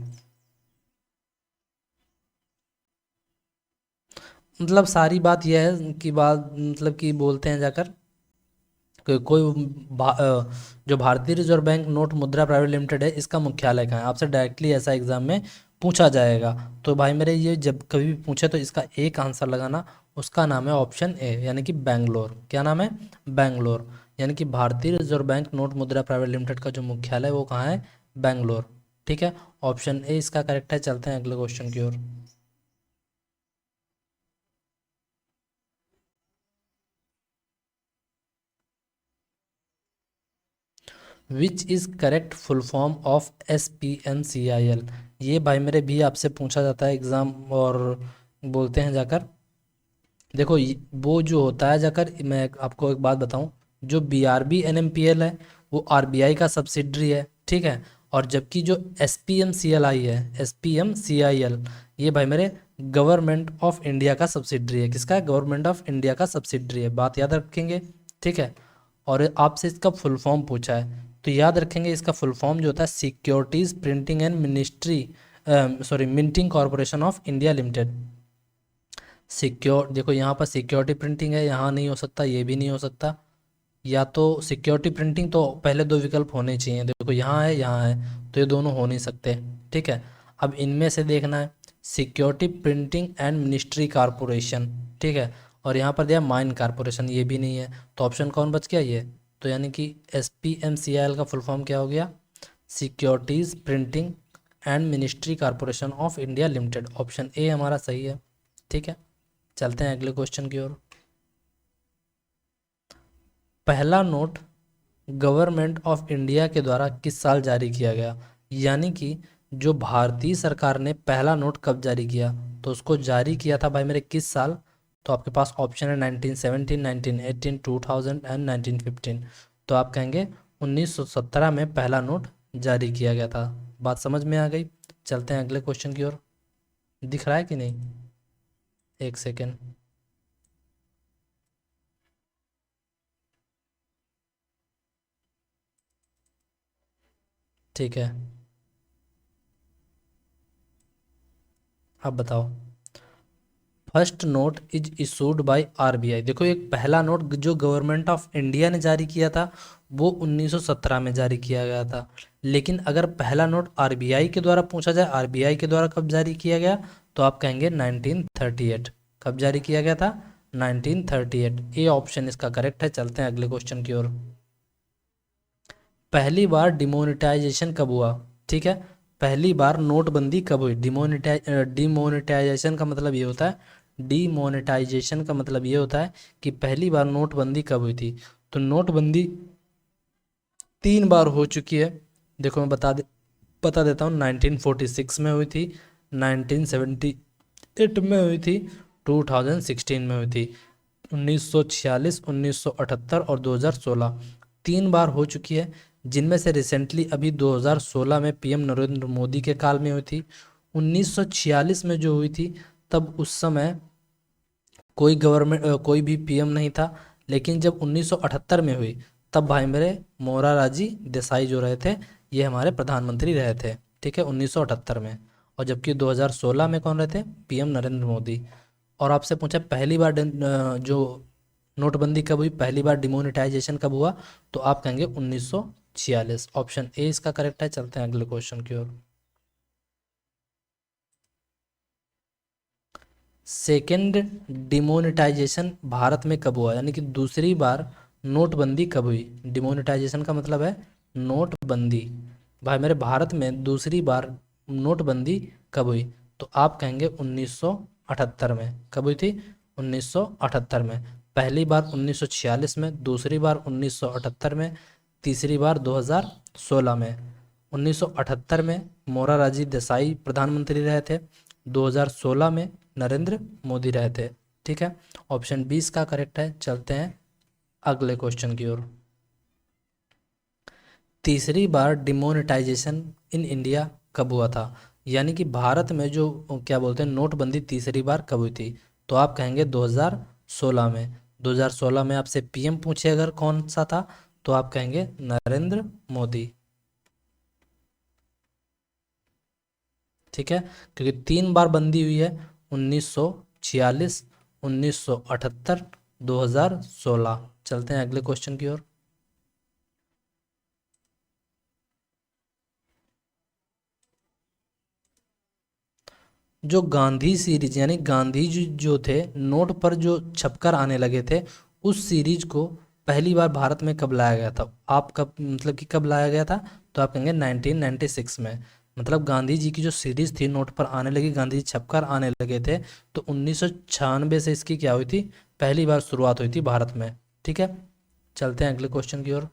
मतलब सारी बात यह है कि बात मतलब कि बोलते हैं जाकर कोई जो भारतीय रिजर्व बैंक नोट मुद्रा प्राइवेट लिमिटेड है, इसका मुख्यालय कहाँ है? आपसे डायरेक्टली ऐसा एग्जाम में पूछा जाएगा। तो भाई मेरे ये जब कभी भी पूछे तो इसका एक आंसर लगाना, उसका नाम है ऑप्शन ए, यानी कि बैंगलोर। क्या नाम है? बैंगलोर। यानी कि भारतीय रिजर्व बैंक नोट मुद्रा प्राइवेट लिमिटेड का जो मुख्यालय है वो कहाँ है? बैंगलोर। ठीक है, ऑप्शन ए इसका करेक्ट है। चलते हैं अगले क्वेश्चन की ओर। Which is correct full form of SPNCIL? ये भाई मेरे भी आपसे पूछा जाता है एग्ज़ाम, और बोलते हैं जाकर, देखो वो जो होता है जाकर, मैं आपको एक बात बताऊं, जो BRB NMPL है वो RBI का सब्सिडरी है। ठीक है, और जबकि जो SPMCLI है, SPMCIL, ये भाई मेरे गवर्नमेंट ऑफ इंडिया का सब्सिडरी है। किसका? गवर्नमेंट ऑफ इंडिया का सब्सिडरी है। बात याद रखेंगे। ठीक है, और आपसे इसका फुल फॉर्म पूछा है, तो याद रखेंगे इसका फुल फॉर्म जो होता है securities printing and ministry, sorry minting corporation of India limited. Secure, देखो यहाँ पर सिक्योरिटी प्रिंटिंग है, यहाँ नहीं हो सकता, ये भी नहीं हो सकता। या तो सिक्योरिटी प्रिंटिंग, तो पहले दो विकल्प होने चाहिए, देखो यहाँ है यहाँ है, तो ये दोनों हो नहीं सकते। ठीक है, अब इनमें से देखना है, security printing and ministry corporation. ठीक है, और यहाँ पर दिया माइन कारपोरेशन, ये भी नहीं है, तो ऑप्शन कौन बच गया ये, तो यानी कि SPMCIL का फुल फॉर्म क्या हो गया, securities printing and ministry corporation of India limited, option A हमारा सही है। ठीक है, चलते हैं अगले क्वेश्चन की ओर। पहला नोट गवर्नमेंट ऑफ इंडिया के द्वारा किस साल जारी किया गया, यानी कि जो भारतीय सरकार ने पहला नोट कब जारी किया, तो उसको जारी किया था भाई मेरे किस साल, तो आपके पास ऑप्शन है 1917, 1918, 2000 एंड 1915। तो आप कहेंगे 1917 में पहला नोट जारी किया गया था। बात समझ में आ गई। चलते हैं अगले क्वेश्चन की ओर। दिख रहा है कि नहीं, एक सेकेंड। ठीक है, अब बताओ। First note is issued bye RBI। देखो एक पहला नोट जो गवर्नमेंट ऑफ इंडिया ने जारी किया था वो 1917 में जारी किया गया था। लेकिन अगर पहला नोट RBI के द्वारा पूछा जाए, RBI के द्वारा कब जारी किया गया, तो आप कहेंगे 1938। कब जारी किया गया था, 1938। ये ऑप्शन इसका करेक्ट है। चलते हैं अगले क्वेश्चन की ओर। पहली बार डिमोनेटाइजेशन कब हुआ, ठीक है, पहली बार नोटबंदी कब हुई। डिमोनेटाइजेशन का मतलब ये होता है, डिमोनेटाइजेशन का मतलब ये होता है कि पहली बार नोटबंदी कब हुई थी। तो नोटबंदी 3 बार हो चुकी है। देखो मैं बता देता हूँ, 1946 में हुई थी, 1978 में हुई थी, 2016 में हुई थी। 1946, 1978 और 2016, 3 बार हो चुकी है। जिनमें से रिसेंटली अभी 2016 में PM नरेंद्र मोदी के काल में हुई थी। 1946 में जो हुई थी तब उस समय कोई भी PM नहीं था। लेकिन जब 1978 में हुई तब भाई मेरे मोरारजी देसाई जो रहे थे, ये हमारे प्रधानमंत्री रहे थे। ठीक है, 1978 में। और जबकि 2016 में कौन रहे थे, PM नरेंद्र मोदी। और आपसे पूछा पहली बार जो नोटबंदी कब हुई, पहली बार डिमोनेटाइजेशन कब हुआ, तो आप कहेंगे 1946। ऑप्शन ए इसका करेक्ट है। चलते हैं अगले क्वेश्चन की ओर। सेकेंड डिमोनेटाइजेशन भारत में कब हुआ, यानी कि दूसरी बार नोटबंदी कब हुई। डिमोनेटाइजेशन का मतलब है नोटबंदी। भाई मेरे भारत में दूसरी बार नोटबंदी कब हुई, तो आप कहेंगे 1978 में। कब हुई थी, 1978 में। पहली बार 1946 में, दूसरी बार 1978 में, तीसरी बार 2016 में। 1978 में मोरारजी देसाई प्रधानमंत्री रहे थे, 2016 में नरेंद्र मोदी रहे थे। ठीक है, ऑप्शन 20 का करेक्ट है। चलते हैं अगले क्वेश्चन की ओर। तीसरी बार डिमोनेटाइजेशन इन इंडिया कब हुआ था, यानी कि भारत में जो क्या बोलते हैं नोटबंदी तीसरी बार कब हुई थी, तो आप कहेंगे 2016 में। 2016 में आपसे PM पूछे अगर कौन सा था, तो आप कहेंगे नरेंद्र मोदी। ठीक है, क्योंकि 3 बार बंदी हुई है, 1946, 1978, 2016। चलते हैं अगले क्वेश्चन की ओर। जो गांधी सीरीज, यानी गांधी जी जो थे नोट पर जो छपकर आने लगे थे, उस सीरीज को पहली बार भारत में कब लाया गया था, आप कब मतलब कि कब लाया गया था, तो आप कहेंगे 1996 में। मतलब गांधी जी की जो सीरीज थी नोट पर आने लगी, गांधी जी छपकर आने लगे थे, तो 1996 से इसकी क्या हुई थी, पहली बार शुरुआत हुई थी भारत में। ठीक है, चलते हैं अगले क्वेश्चन की ओर।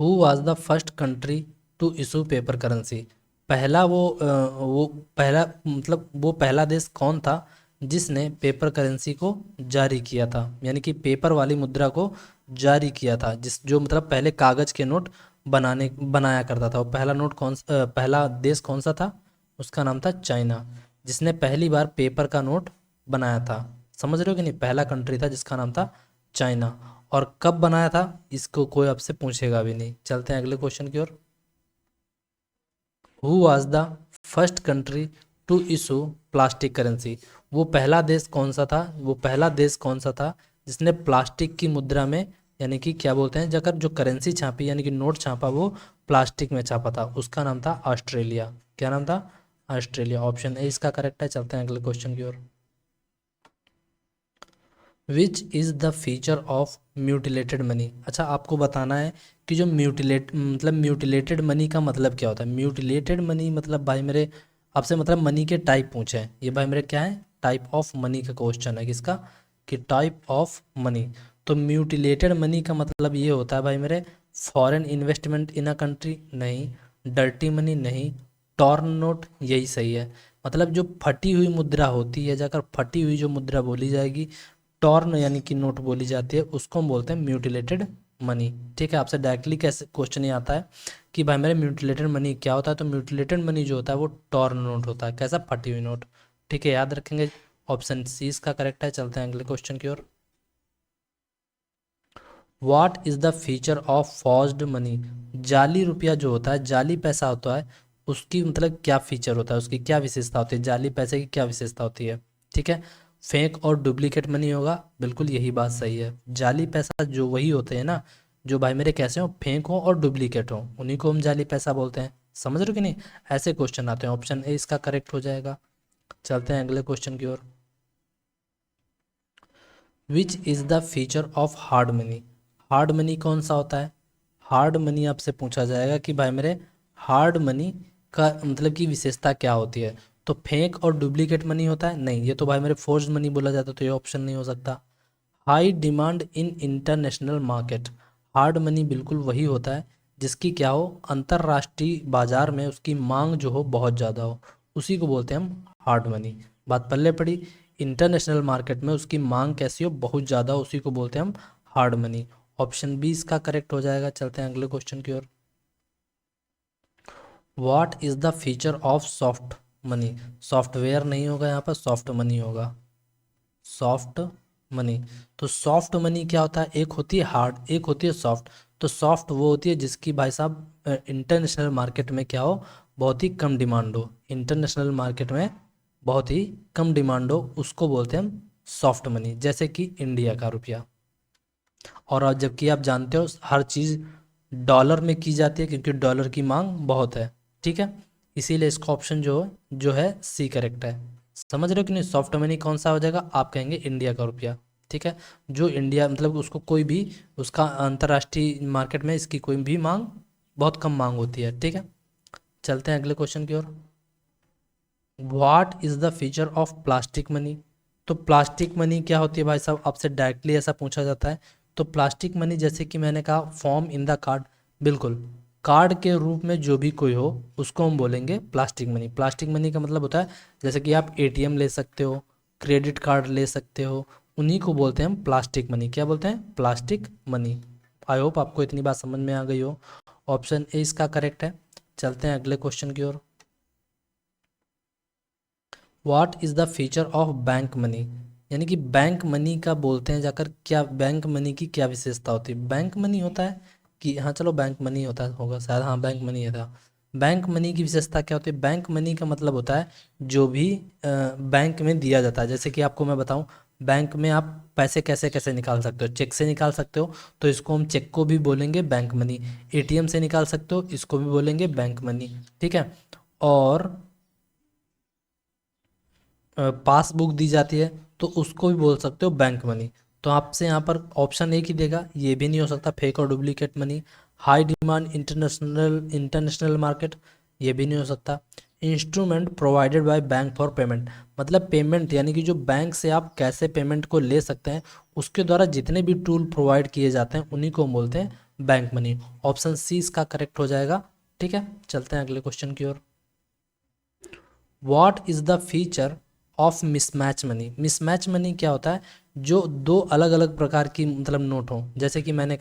Who was the first country to issue paper currency. पहला वो पहला मतलब वो पहला देश कौन था जिसने पेपर करेंसी को जारी किया था, यानी कि पेपर वाली मुद्रा को जारी किया था, जिस जो मतलब पहले कागज के नोट बनाया करता था। वो पहला पहला देश कौन सा था, उसका नाम था चाइना, जिसने पहली बार पेपर का नोट बनाया था। समझ रहे हो कि नहीं, पहला कंट्री था जिसका नाम था चाइना। और कब बनाया था इसको कोई आपसे पूछेगा भी नहीं। चलते हैं अगले क्वेश्चन की ओर। Who was the first country to issue plastic currency. वो पहला देश कौन सा था, वो पहला देश कौन सा था जिसने प्लास्टिक की मुद्रा में, यानी कि क्या बोलते हैं, जगह जो करेंसी छापी यानी कि नोट छापा वो प्लास्टिक में छापा था, उसका नाम था ऑस्ट्रेलिया। क्या नाम था? ऑस्ट्रेलिया। ऑप्शन ए इसका करेक्ट है। चलते हैं अगले क्वेश्चन की ओर। Which is the feature of mutilated money. अच्छा, आपको बताना है कि जो म्यूटिलेटेड मनी का मतलब क्या होता है। म्यूटिलेटेड मनी मतलब भाई मेरे, आपसे मतलब मनी के टाइप पूछे हैं ये भाई मेरे, क्या है, टाइप ऑफ मनी का क्वेश्चन है किसका, कि टाइप ऑफ मनी। तो म्यूटिलेटेड मनी का मतलब ये होता है भाई मेरे, foreign investment in a country नहीं, डर्टी मनी नहीं, टॉर्न नोट यही सही है। मतलब जो फटी हुई मुद्रा होती है, जाकर फटी हुई जो मुद्रा बोली जाएगी, टॉर्न यानी कि नोट बोली जाती है, उसको हम बोलते हैं म्यूटिलेटेड मनी। ठीक है, आपसे डायरेक्टली कैसे क्वेश्चन ये आता है कि भाई मेरे म्यूटिलेटेड मनी क्या होता है, तो म्यूटिलेटेड मनी जो होता है वो टॉर्न नोट होता है। कैसा? फटी हुई नोट। ठीक है, याद रखेंगे। ऑप्शन सी इसका करेक्ट है। चलते हैं अगले क्वेश्चन की ओर। What is the feature of forged money. जाली रुपया जो होता है, जाली पैसा होता है, उसकी मतलब क्या फीचर होता है, उसकी क्या विशेषता होती है, जाली पैसे की क्या विशेषता होती है। ठीक है, फेक और डुप्लीकेट मनी होगा, बिल्कुल यही बात सही है। जाली पैसा जो वही होते हैं ना, जो भाई मेरे कैसे हो, फेक हो और डुप्लीकेट हो, उन्हीं को हम जाली पैसा बोलते हैं। समझ रहे हो कि नहीं? ऐसे क्वेश्चन आते हैं। ऑप्शन ए इसका करेक्ट हो जाएगा। चलते हैं अगले क्वेश्चन की ओर। Which is the feature of hard money. Hard money कौन सा होता है? हार्ड मनी आपसे पूछा जाएगा कि भाई मेरे हार्ड मनी का मतलब की विशेषता क्या होती है। तो फेक और डुप्लीकेट मनी होता है? नहीं, ये तो भाई मेरे फोर्ज मनी बोला जाता है, तो ये ऑप्शन नहीं हो सकता। High demand in international market. Hard money बिल्कुल वही होता है जिसकी क्या हो, अंतर्राष्ट्रीय बाजार में उसकी मांग जो हो बहुत ज़्यादा हो, उसी को बोलते हैं हम हार्ड मनी। बात पल्ले पड़ी, इंटरनेशनल मार्केट में उसकी मांग कैसी हो, बहुत ज़्यादा, उसी को बोलते हैं हम हार्ड मनी। ऑप्शन बी इसका करेक्ट हो जाएगा। चलते हैं अगले क्वेश्चन की ओर। What is the feature of soft money. Software नहीं होगा यहाँ पर, सॉफ्ट मनी होगा, सॉफ्ट मनी। तो सॉफ्ट मनी क्या होता है, एक होती है हार्ड, एक होती है सॉफ्ट। तो सॉफ्ट वो होती है जिसकी भाई साहब इंटरनेशनल मार्केट में क्या हो, बहुत ही कम डिमांड हो, इंटरनेशनल मार्केट में बहुत ही कम डिमांड हो, उसको बोलते हैं हम सॉफ्ट मनी। जैसे कि इंडिया का रुपया। और अब जबकि आप जानते हो हर चीज़ डॉलर में की जाती है क्योंकि डॉलर की मांग बहुत है। ठीक है, इसीलिए इसका ऑप्शन जो है सी करेक्ट है। समझ रहे हो कि नहीं? सॉफ्ट मनी कौन सा हो जाएगा, आप कहेंगे इंडिया का रुपया। ठीक है, जो इंडिया मतलब उसको कोई भी, उसका अंतर्राष्ट्रीय मार्केट में इसकी कोई भी मांग बहुत कम मांग होती है। ठीक है, चलते हैं अगले क्वेश्चन की ओर। What is the feature of plastic money. तो प्लास्टिक मनी क्या होती है भाई साहब, आपसे डायरेक्टली ऐसा पूछा जाता है। तो प्लास्टिक मनी जैसे कि मैंने कहा, फॉर्म इन द कार्ड, बिल्कुल कार्ड के रूप में जो भी कोई हो उसको हम बोलेंगे प्लास्टिक मनी। प्लास्टिक मनी का मतलब होता है जैसे कि आप एटीएम ले सकते हो, क्रेडिट कार्ड ले सकते हो, उन्हीं को बोलते हैं हम प्लास्टिक मनी। क्या बोलते हैं? Plastic money. आई होप आपको इतनी बात समझ में आ गई हो। ऑप्शन ए इसका करेक्ट है। चलते हैं अगले क्वेश्चन की ओर। What is the feature of bank money. यानी कि बैंक मनी का बोलते हैं जाकर, क्या बैंक मनी की क्या विशेषता होती है। बैंक मनी होता है कि, हाँ चलो बैंक मनी होता होगा शायद, हाँ बैंक मनी है था। बैंक मनी की विशेषता क्या होती है? बैंक मनी का मतलब होता है जो भी बैंक में दिया जाता है। जैसे कि आपको मैं बताऊं, बैंक में आप पैसे कैसे कैसे निकाल सकते हो, चेक से निकाल सकते हो, तो इसको हम चेक को भी बोलेंगे बैंक मनी। एटीएम से निकाल सकते हो, इसको भी बोलेंगे बैंक मनी। ठीक है, और पासबुक दी जाती है तो उसको भी बोल सकते हो बैंक मनी। तो आपसे यहाँ पर ऑप्शन एक ही देगा, ये भी नहीं हो सकता, फेक और duplicate money. High demand international market, ये भी नहीं हो सकता। Instrument provided by bank for payment, मतलब पेमेंट यानी कि जो बैंक से आप कैसे पेमेंट को ले सकते हैं, उसके द्वारा जितने भी टूल प्रोवाइड किए जाते हैं उन्हीं को हम बोलते हैं बैंक मनी। ऑप्शन सी इसका करेक्ट हो जाएगा। ठीक है, चलते हैं अगले क्वेश्चन की ओर। What is the feature of mismatch money. Mismatch money क्या होता है? जो दो अलग अलग प्रकार की मतलब नोट हो, जैसे कि मैंने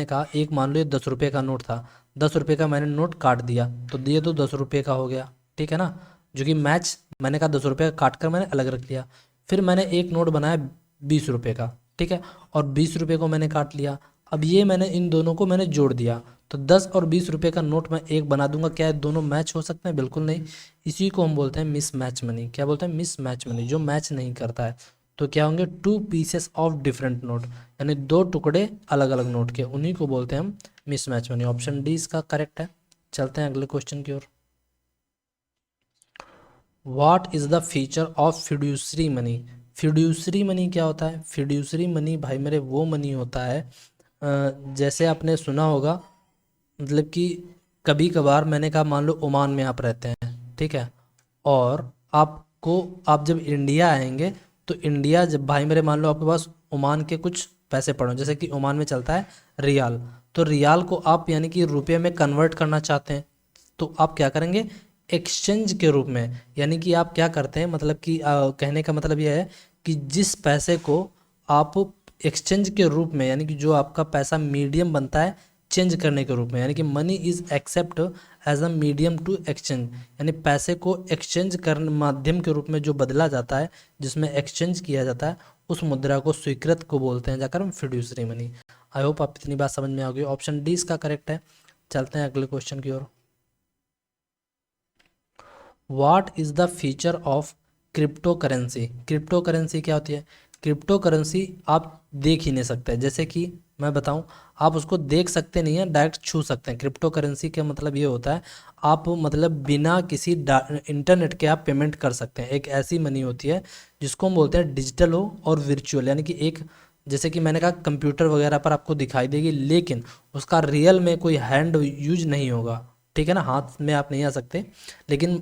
कहा एक मान लो ये 10 रुपये का नोट था, 10 रुपये का मैंने नोट काट दिया, तो दिए तो 10 रुपये का हो गया। ठीक है ना, जो कि मैच, मैंने कहा 10 रुपये का काट कर मैंने अलग रख लिया। फिर मैंने एक नोट बनाया 20 रुपये का, ठीक है, और 20 रुपये को मैंने काट लिया। अब ये मैंने इन दोनों को मैंने जोड़ दिया, तो 10 और 20 रुपए का नोट मैं एक बना दूंगा, क्या है दोनों मैच हो सकते हैं? बिल्कुल नहीं। इसी को हम बोलते हैं मिस मैच मनी। क्या बोलते हैं? मिस मैच मनी, जो मैच नहीं करता है। तो क्या होंगे? 2 पीसेस ऑफ डिफरेंट नोट, यानी 2 टुकड़े अलग अलग नोट के, उन्हीं को बोलते हैं हम mismatch money. Option D इसका करेक्ट है। चलते हैं अगले क्वेश्चन की ओर। What is the feature of fiduciary money? Fiduciary money क्या होता है? फिड्यूसरी मनी भाई मेरे वो मनी होता है, जैसे आपने सुना होगा, मतलब कि कभी कभार मैंने कहा, मान लो ओमान में आप रहते हैं, ठीक है, और आप जब इंडिया आएंगे, तो इंडिया जब भाई मेरे मान लो आपके पास ओमान के कुछ पैसे पड़े, जैसे कि ओमान में चलता है रियाल, तो रियाल को आप यानी कि रुपये में कन्वर्ट करना चाहते हैं, तो आप क्या करेंगे? एक्सचेंज के रूप में, यानी कि आप क्या करते हैं, मतलब कि कहने का मतलब यह है कि जिस पैसे को आप एक्सचेंज के रूप में, यानी कि जो आपका पैसा मीडियम बनता है चेंज करने के रूप में, यानी कि money is accept as a medium to exchange, यानी पैसे को एक्सचेंज करने माध्यम के रूप में जो बदला जाता है, जिसमें एक्सचेंज किया जाता है, उस मुद्रा को स्वीकृत को बोलते हैं जाकर हम फिड्यूसरी मनी। आई होप आप इतनी बात समझ में आ गई। ऑप्शन डी इसका करेक्ट है। चलते हैं अगले क्वेश्चन की ओर। What is the feature of crypto currency? Crypto currency क्या होती है? क्रिप्टो करेंसी आप देख ही नहीं सकते, जैसे कि मैं बताऊं, आप उसको देख सकते नहीं हैं, डायरेक्ट छू सकते हैं। क्रिप्टो करेंसी का मतलब ये होता है, आप मतलब बिना किसी इंटरनेट के आप पेमेंट कर सकते हैं। एक ऐसी मनी होती है जिसको हम बोलते हैं डिजिटल हो और वर्चुअल, यानी कि एक, जैसे कि मैंने कहा कंप्यूटर वगैरह पर आपको दिखाई देगी, लेकिन उसका रियल में कोई हैंड यूज नहीं होगा, ठीक है ना, हाथ में आप नहीं आ सकते, लेकिन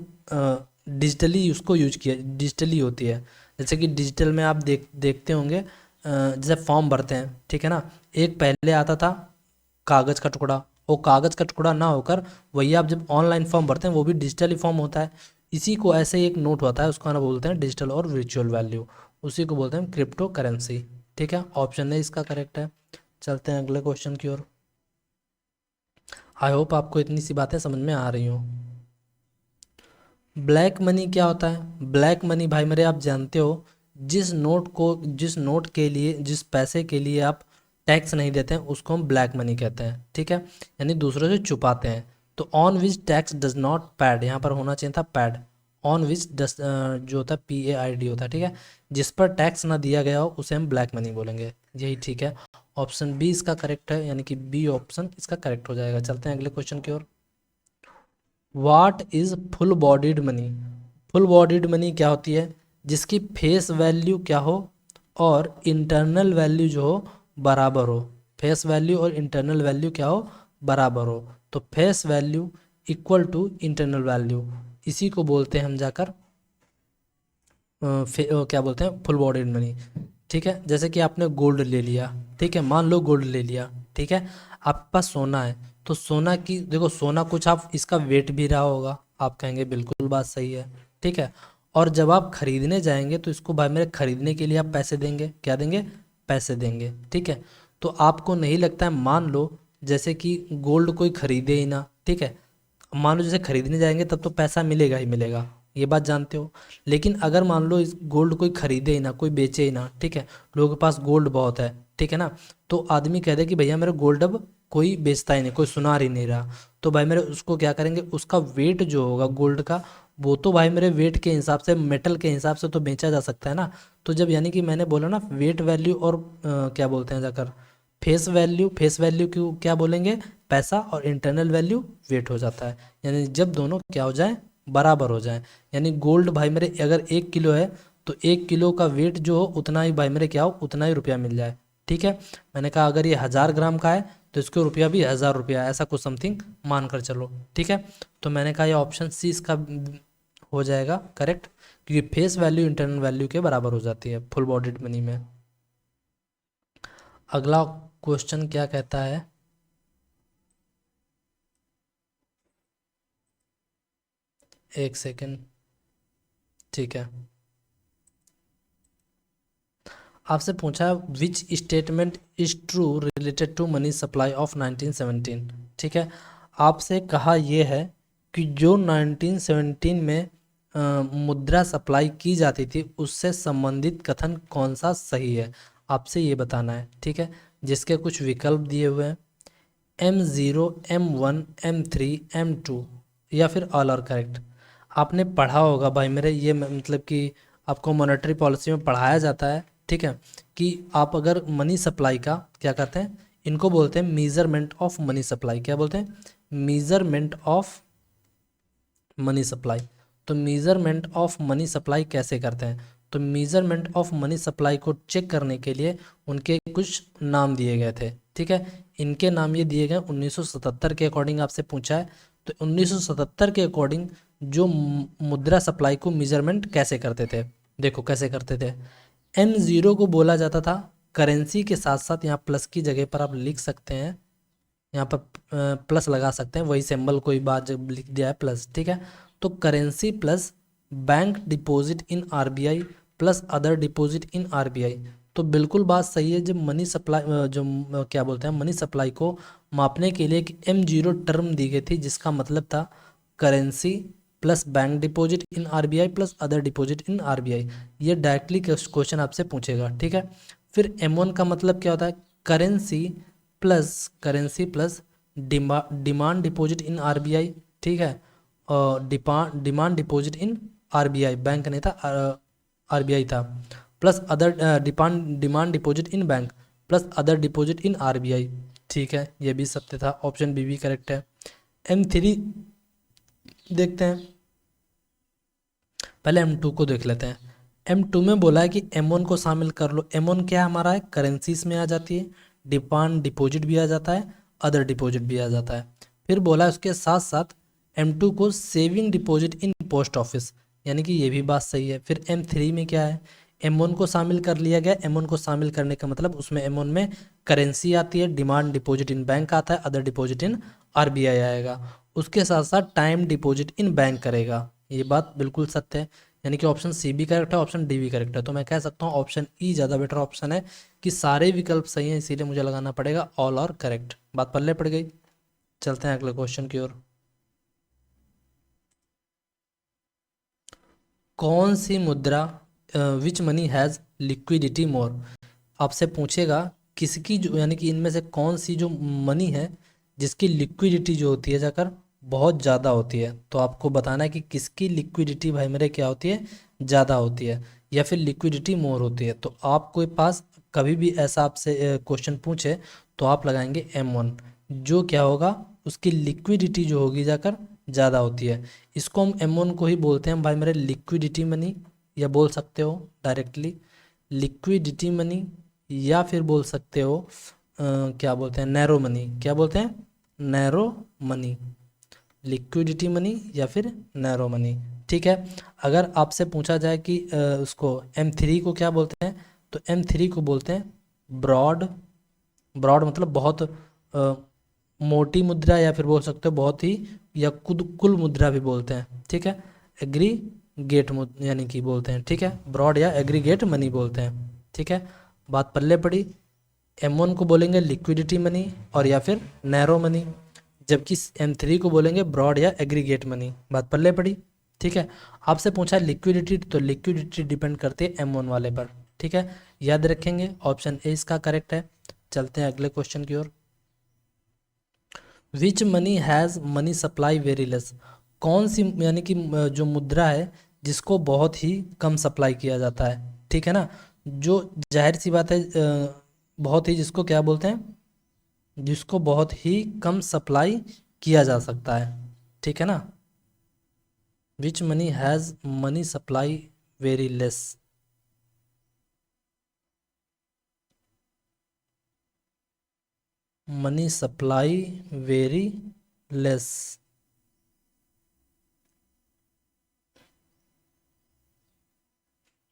डिजिटली उसको यूज किया, डिजिटली होती है। जैसे कि डिजिटल में आप देखते होंगे, जैसे फॉर्म भरते हैं, ठीक है ना, एक पहले आता था कागज़ का टुकड़ा, वो कागज़ का टुकड़ा ना होकर वही आप जब ऑनलाइन फॉर्म भरते हैं वो भी डिजिटली फॉर्म होता है। इसी को ऐसे ही एक नोट होता है, उसका ना बोलते हैं डिजिटल और वर्चुअल वैल्यू, उसी को बोलते हैं क्रिप्टो करेंसी। ठीक है, ऑप्शन ए इसका करेक्ट है। चलते हैं अगले क्वेश्चन की ओर। आई होप आपको इतनी सी बातें समझ में आ रही हो। ब्लैक मनी क्या होता है? ब्लैक मनी भाई मेरे आप जानते हो, जिस नोट के लिए, जिस पैसे के लिए आप टैक्स नहीं देते हैं, उसको हम ब्लैक मनी कहते हैं, ठीक है, यानी दूसरों से छुपाते हैं। तो on which tax does not pad, यहाँ पर होना चाहिए था पैड। ऑन विच डस जो होता है PAID होता है, ठीक है, जिस पर टैक्स ना दिया गया हो उसे हम ब्लैक मनी बोलेंगे, यही ठीक है। ऑप्शन बी इसका करेक्ट है, यानी कि बी ऑप्शन इसका करेक्ट हो जाएगा। चलते हैं अगले क्वेश्चन की ओर। What is full bodied money? Full bodied money क्या होती है? जिसकी फेस वैल्यू क्या हो और इंटरनल वैल्यू जो हो बराबर हो। फेस वैल्यू और इंटरनल वैल्यू क्या हो? बराबर हो। तो face value equal to internal value, इसी को बोलते हैं हम जाकर क्या बोलते हैं? Full bodied money. ठीक है, जैसे कि आपने गोल्ड ले लिया, ठीक है, मान लो गोल्ड ले लिया, ठीक है, आपके पास सोना है, तो सोना की देखो, सोना कुछ आप इसका वेट भी रहा होगा, आप कहेंगे बिल्कुल बात सही है, ठीक है, और जब आप खरीदने जाएंगे तो इसको भाई मेरे खरीदने के लिए आप पैसे देंगे, क्या देंगे? पैसे देंगे, ठीक है। तो आपको नहीं लगता है, मान लो जैसे कि गोल्ड कोई खरीदे ही ना, ठीक है, मान लो जैसे खरीदने जाएंगे तब तो पैसा मिलेगा ही मिलेगा, ये बात जानते हो, लेकिन अगर मान लो इस गोल्ड कोई खरीदे ही ना, कोई बेचे ही ना, ठीक है, लोगों के पास गोल्ड बहुत है, ठीक है ना, तो आदमी कह दे कि भैया मेरा गोल्ड अब कोई बेचता ही नहीं, कोई सुनार ही नहीं रहा, तो भाई मेरे उसको क्या करेंगे, उसका वेट जो होगा गोल्ड का, वो तो भाई मेरे वेट के हिसाब से, मेटल के हिसाब से तो बेचा जा सकता है ना। तो जब यानी कि मैंने बोला ना वेट वैल्यू और क्या बोलते हैं जाकर फेस वैल्यू क्यों क्या बोलेंगे? पैसा, और इंटरनल वैल्यू वेट हो जाता है, यानी जब दोनों क्या हो जाए? बराबर हो जाए, यानी गोल्ड भाई मेरे अगर 1 किलो है, तो 1 किलो का वेट जो हो उतना ही भाई मेरे क्या हो, उतना ही रुपया मिल जाए, ठीक है। मैंने कहा अगर ये 1000 ग्राम का है तो इसको रुपया भी 1000 रुपया, ऐसा कुछ समथिंग मान कर चलो, ठीक है। तो मैंने कहा ये ऑप्शन सी इसका हो जाएगा करेक्ट, क्योंकि फेस वैल्यू इंटरनल वैल्यू के बराबर हो जाती है फुल बॉडीड मनी में। अगला क्वेश्चन क्या कहता है? एक सेकेंड, ठीक है, आपसे पूछा which statement is true related to money supply of 1917, ठीक है, आपसे कहा यह है कि जो 1917 में मुद्रा सप्लाई की जाती थी उससे संबंधित कथन कौन सा सही है, आपसे ये बताना है, ठीक है, जिसके कुछ विकल्प दिए हुए हैं। M0, M1, M3, M2 या फिर ऑल आर करेक्ट। आपने पढ़ा होगा भाई मेरे, ये मतलब कि आपको मॉनेटरी पॉलिसी में पढ़ाया जाता है, ठीक है, कि आप अगर मनी सप्लाई का क्या कहते हैं, इनको बोलते हैं मीज़रमेंट ऑफ मनी सप्लाई। क्या बोलते हैं? मीज़रमेंट ऑफ मनी सप्लाई। तो मीज़रमेंट ऑफ मनी सप्लाई कैसे करते हैं? तो मीज़रमेंट ऑफ मनी सप्लाई को चेक करने के लिए उनके कुछ नाम दिए गए थे, ठीक है। इनके नाम ये दिए गए 1977 के अकॉर्डिंग आपसे पूछा है। तो 1977 के अकॉर्डिंग जो मुद्रा सप्लाई को मेजरमेंट कैसे करते थे, देखो कैसे करते थे। M0 को बोला जाता था करेंसी के साथ साथ, यहाँ प्लस की जगह पर आप लिख सकते हैं, यहाँ पर प्लस लगा सकते हैं, वही सिंबल कोई बात जब लिख दिया है प्लस, ठीक है। तो currency plus bank deposit in RBI plus other deposit in RBI. तो बिल्कुल बात सही है। जब मनी सप्लाई क्या बोलते हैं, मनी सप्लाई को मापने के लिए एक M0 टर्म दी गई थी, जिसका मतलब था currency plus bank deposit in RBI plus other deposit in RBI. ये डायरेक्टली क्वेश्चन आपसे पूछेगा, ठीक है। फिर M1 का मतलब क्या होता है? Currency plus demand deposit in RBI, ठीक है। और demand deposit in RBI, bank नहीं था, आरबीआई था, plus other demand deposit in bank plus other deposit in RBI, ठीक है। ये भी सत्य था, ऑप्शन बी भी करेक्ट है। M3 देखते हैं, पहले M2 को देख लेते हैं। M2 में बोला है कि M1 को शामिल कर लो। M1 क्या हमारा है? करेंसीज में आ जाती है, डिमांड डिपॉजिट भी आ जाता है, अदर डिपॉजिट भी आ जाता है। फिर बोला है उसके साथ साथ M2 को saving deposit in post office, यानी कि ये भी बात सही है। फिर M3 में क्या है? M1 को शामिल कर लिया गया। M1 को शामिल करने का मतलब उसमें M1 में करेंसी आती है, डिमांड डिपॉजिट इन बैंक आता है, अदर डिपॉजिट इन आरबीआई आएगा, उसके साथ साथ टाइम डिपॉजिट इन बैंक करेगा। ये बात बिल्कुल सत्य है, यानी कि ऑप्शन सी भी करेक्ट है, ऑप्शन डी भी करेक्ट है। तो मैं कह सकता हूँ ऑप्शन ई ज़्यादा बेटर ऑप्शन है, कि सारे विकल्प सही हैं, इसीलिए मुझे लगाना पड़ेगा ऑल और करेक्ट। बात पल्ले पड़ गई। चलते हैं अगले क्वेश्चन की ओर। कौन सी मुद्रा, विच मनी हैज़ लिक्विडिटी मोर, आपसे पूछेगा किसकी जो, यानी कि इनमें से कौन सी जो मनी है जिसकी लिक्विडिटी जो होती है जाकर बहुत ज़्यादा होती है। तो आपको बताना है कि किसकी लिक्विडिटी भाई मेरे क्या होती है, ज़्यादा होती है, या फिर लिक्विडिटी मोर होती है। तो आपके पास कभी भी ऐसा आपसे क्वेश्चन पूछे तो आप लगाएंगे M1, जो क्या होगा, उसकी लिक्विडिटी जो होगी जाकर ज़्यादा होती है। इसको हम M1 को ही बोलते हैं भाई मेरे लिक्विडिटी मनी, या बोल सकते हो डायरेक्टली लिक्विडिटी मनी, या फिर बोल सकते हो क्या बोलते हैं, नैरो मनी। क्या बोलते हैं? नैरो मनी, लिक्विडिटी मनी या फिर नैरो मनी, ठीक है। अगर आपसे पूछा जाए कि उसको M3 को क्या बोलते हैं, तो M3 को बोलते हैं ब्रॉड। ब्रॉड मतलब बहुत मोटी मुद्रा, या फिर बोल सकते हो बहुत ही, या कुल मुद्रा भी बोलते हैं, ठीक है। एग्रीगेट यानी कि बोलते हैं, ठीक है, ब्रॉड या एग्रीगेट मनी बोलते हैं, ठीक है। बात पल्ले पड़ी। M1 को बोलेंगे लिक्विडिटी मनी और या फिर नैरो मनी, जबकि M3 को बोलेंगे ब्रॉड या एग्रीगेट मनी। बात पल्ले पड़ी, ठीक है। आपसे पूछा लिक्विडिटी, तो लिक्विडिटी डिपेंड करती है M1 वाले पर, ठीक है, याद रखेंगे। ऑप्शन ए इसका करेक्ट है। चलते हैं अगले क्वेश्चन की ओर। Which money has money supply very less, कौन सी यानी कि जो मुद्रा है जिसको बहुत ही कम सप्लाई किया जाता है, ठीक है ना। जो जाहिर सी बात है, बहुत ही, जिसको क्या बोलते हैं, जिसको बहुत ही कम सप्लाई किया जा सकता है, ठीक है ना। विच money has money supply very less, money supply very less.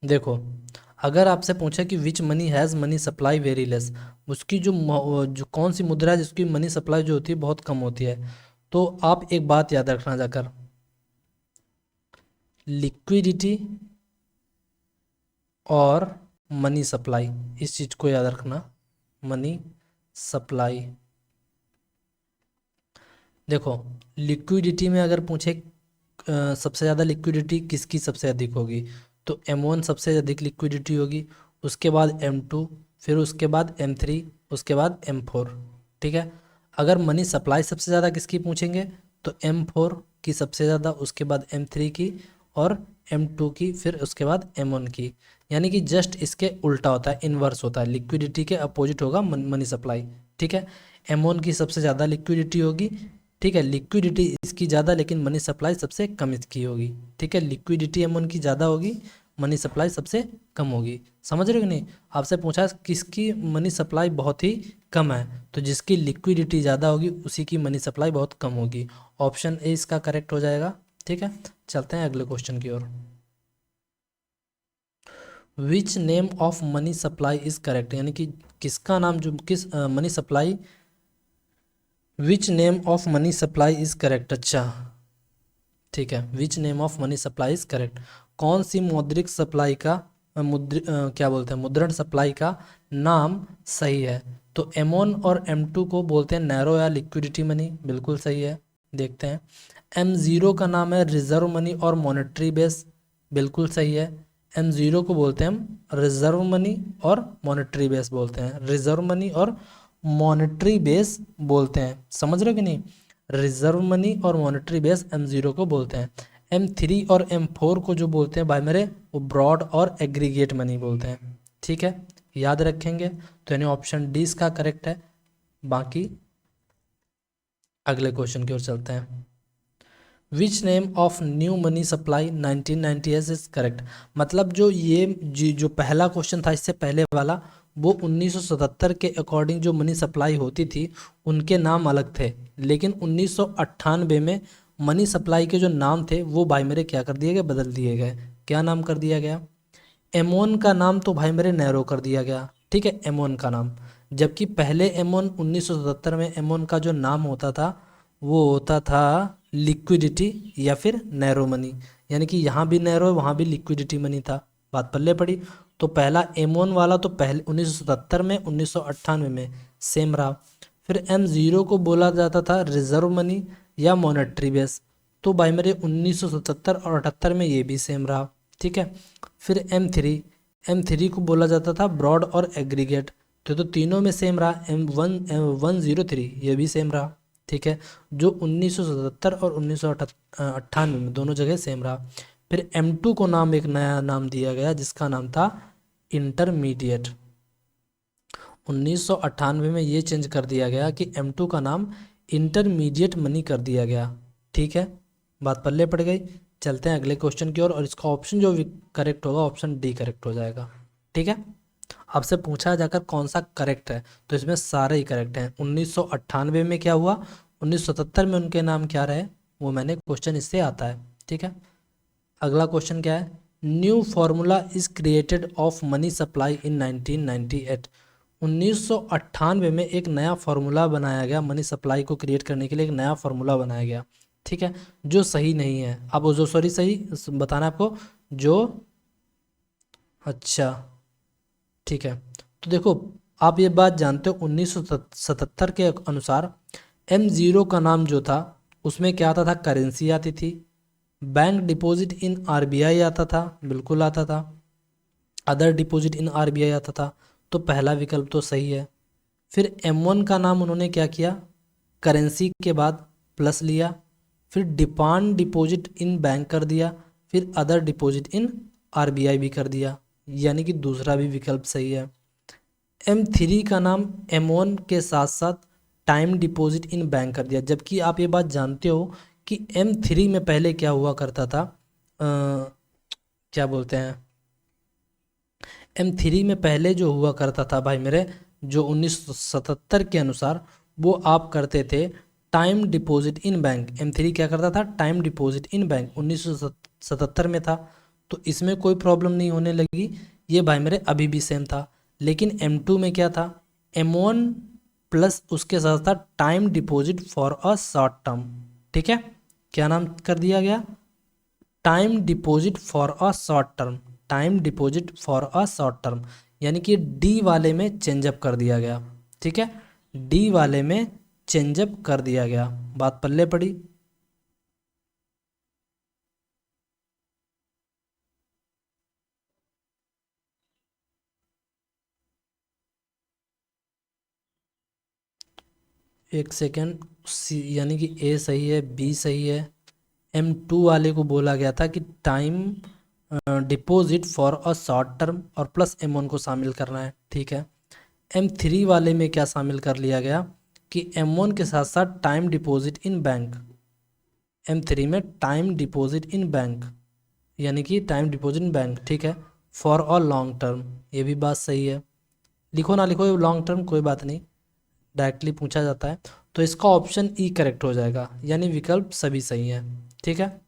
देखो, अगर आपसे पूछे कि विच money has money supply very less, उसकी जो कौन सी मुद्रा है जिसकी मनी सप्लाई जो होती है बहुत कम होती है, तो आप एक बात याद रखना जाकर, लिक्विडिटी और मनी सप्लाई, इस चीज़ को याद रखना, मनी सप्लाई। देखो, लिक्विडिटी में अगर पूछे सबसे ज़्यादा लिक्विडिटी किसकी सबसे अधिक होगी, तो M1 सबसे अधिक लिक्विडिटी होगी, उसके बाद M2, फिर उसके बाद M3, उसके बाद M4, ठीक है। अगर मनी सप्लाई सबसे ज़्यादा किसकी पूछेंगे तो M4 की सबसे ज़्यादा, उसके बाद M3 की और M2 की, फिर उसके बाद M1 की। यानी कि जस्ट इसके उल्टा होता है, इन्वर्स होता है, लिक्विडिटी के अपोजिट होगा मनी सप्लाई। ठीक है, M1 की सबसे ज़्यादा लिक्विडिटी होगी। ठीक है, लिक्विडिटी इसकी ज़्यादा लेकिन मनी सप्लाई सबसे कम इसकी होगी। ठीक है, लिक्विडिटी M1 की ज़्यादा होगी, मनी सप्लाई सबसे कम होगी। समझ रहे हो कि नहीं? आपसे पूछा किसकी मनी सप्लाई बहुत ही कम है, तो जिसकी लिक्विडिटी ज़्यादा होगी उसी की मनी सप्लाई बहुत कम होगी। ऑप्शन ए इसका करेक्ट हो जाएगा। ठीक है, चलते हैं अगले क्वेश्चन की ओर। Which name of money supply is correct, यानी कि किसका नाम, जो किस money supply, which name of money supply is correct. अच्छा, ठीक है, which name of money supply is correct. कौन सी मौद्रिक सप्लाई का क्या बोलते हैं, मुद्रण सप्लाई का नाम सही है? तो M1 और M2 को बोलते हैं नैरो या लिक्विडिटी मनी, बिल्कुल सही है। देखते हैं, M0 का नाम है रिजर्व मनी और मॉनेटरी बेस, बिल्कुल सही है। M0 को बोलते हैं हम रिजर्व मनी और मॉनेटरी बेस बोलते हैं, रिजर्व मनी और मॉनेटरी बेस बोलते हैं। समझ रहे हो कि नहीं? रिजर्व मनी और मॉनेटरी बेस M0 को बोलते हैं। M3 और M4 को जो बोलते हैं भाई मेरे, वो ब्रॉड और एग्रीगेट मनी बोलते हैं। ठीक है, याद रखेंगे। तो यानी ऑप्शन डी इसका करेक्ट है। बाकी अगले क्वेश्चन की ओर चलते हैं। विच name of new money supply 1998 is correct. मतलब जो पहला क्वेश्चन था इससे पहले वाला, वो 1977 के अकॉर्डिंग जो मनी सप्लाई होती थी उनके नाम अलग थे, लेकिन 1998 में मनी सप्लाई के जो नाम थे वो भाई मेरे क्या कर दिए गए, बदल दिए गए। क्या नाम कर दिया गया? M1 का नाम तो भाई मेरे नैरो कर दिया गया। ठीक है, M1 का नाम, जबकि पहले M1 1977 में M1 का जो नाम होता था वो होता था लिक्विडिटी या फिर नैरो मनी। यानी कि यहाँ भी नैरो वहाँ भी लिक्विडिटी मनी था। बात पल्ले पड़ी। तो पहला M1 वाला तो पहले 1977 में, 1998 में सेम रहा। फिर M0 को बोला जाता था रिजर्व मनी या मॉनेटरी बेस, तो भाई मेरे 1977 और 78 में ये भी सेम रहा। ठीक है, फिर M3 को बोला जाता था ब्रॉड और एग्रीगेट, तो तीनों में सेम रहा। M103 ये भी सेम रहा। ठीक है, जो 1977 और 1998 में दोनों जगह सेम रहा। फिर M2 को नाम एक नया नाम दिया गया जिसका नाम था इंटरमीडिएट। 1998 में ये चेंज कर दिया गया कि M2 का नाम इंटरमीडिएट मनी कर दिया गया। ठीक है, बात पल्ले पड़ गई। चलते हैं अगले क्वेश्चन की ओर, और इसका ऑप्शन जो करेक्ट होगा ऑप्शन डी करेक्ट हो जाएगा। ठीक है, आपसे पूछा जाकर कौन सा करेक्ट है, तो इसमें सारे ही करेक्ट हैं। 1998 में क्या हुआ, 1977 में उनके नाम क्या रहे, वो मैंने क्वेश्चन इससे आता है। ठीक है, अगला क्वेश्चन क्या है? New formula is created of money supply in 1998। 1998 में एक नया फार्मूला बनाया गया, मनी सप्लाई को क्रिएट करने के लिए एक नया फार्मूला बनाया गया। ठीक है, जो सही नहीं है। अब जो सॉरी सही बताना है आपको, जो, अच्छा, ठीक है, तो देखो, आप ये बात जानते हो 1977 के अनुसार M0 का नाम जो था उसमें क्या आता था, करेंसी आती थी। बैंक डिपॉजिट इन RBI आता था, बिल्कुल आता था। अदर डिपॉजिट इन RBI आता था, तो पहला विकल्प तो सही है। फिर M1 का नाम उन्होंने क्या किया, करेंसी के बाद प्लस लिया, फिर डिमांड डिपॉजिट इन बैंक कर दिया, फिर अदर डिपॉजिट इन RBI भी कर दिया, यानी कि दूसरा भी विकल्प सही है। M3 का नाम M1 के साथ साथ टाइम डिपॉजिट इन बैंक कर दिया, जबकि आप ये बात जानते हो कि M3 में पहले क्या हुआ करता था, क्या बोलते हैं, M3 में पहले जो हुआ करता था भाई मेरे, जो 1977 के अनुसार, वो आप करते थे time deposit in bank. M3 क्या करता था, टाइम डिपॉजिट इन बैंक 1977 में था, तो इसमें कोई प्रॉब्लम नहीं होने लगी। ये भाई मेरे अभी भी सेम था। लेकिन M2 में क्या था, M1 प्लस उसके साथ साथ time deposit for a short term. ठीक है, क्या नाम कर दिया गया, time deposit for a short term, time deposit for a short term, यानी कि डी वाले में चेंजअप कर दिया गया। ठीक है, डी वाले में चेंजअप कर दिया गया। बात पल्ले पड़ी। एक सेकेंड, सी यानी कि ए सही है, बी सही है। M2 वाले को बोला गया था कि time deposit for a short term और प्लस M1 को शामिल करना है, ठीक है। M3 वाले में क्या शामिल कर लिया गया कि M1 के साथ साथ time deposit in bank. M3 में टाइम डिपॉजिट इन बैंक यानी कि टाइम डिपॉजिट इन बैंक, ठीक है, फॉर अ लॉन्ग टर्म, ये भी बात सही है। लिखो ना लिखो लॉन्ग टर्म कोई बात नहीं, डायरेक्टली पूछा जाता है। तो इसका ऑप्शन ई करेक्ट हो जाएगा, यानी विकल्प सभी सही हैं, ठीक है।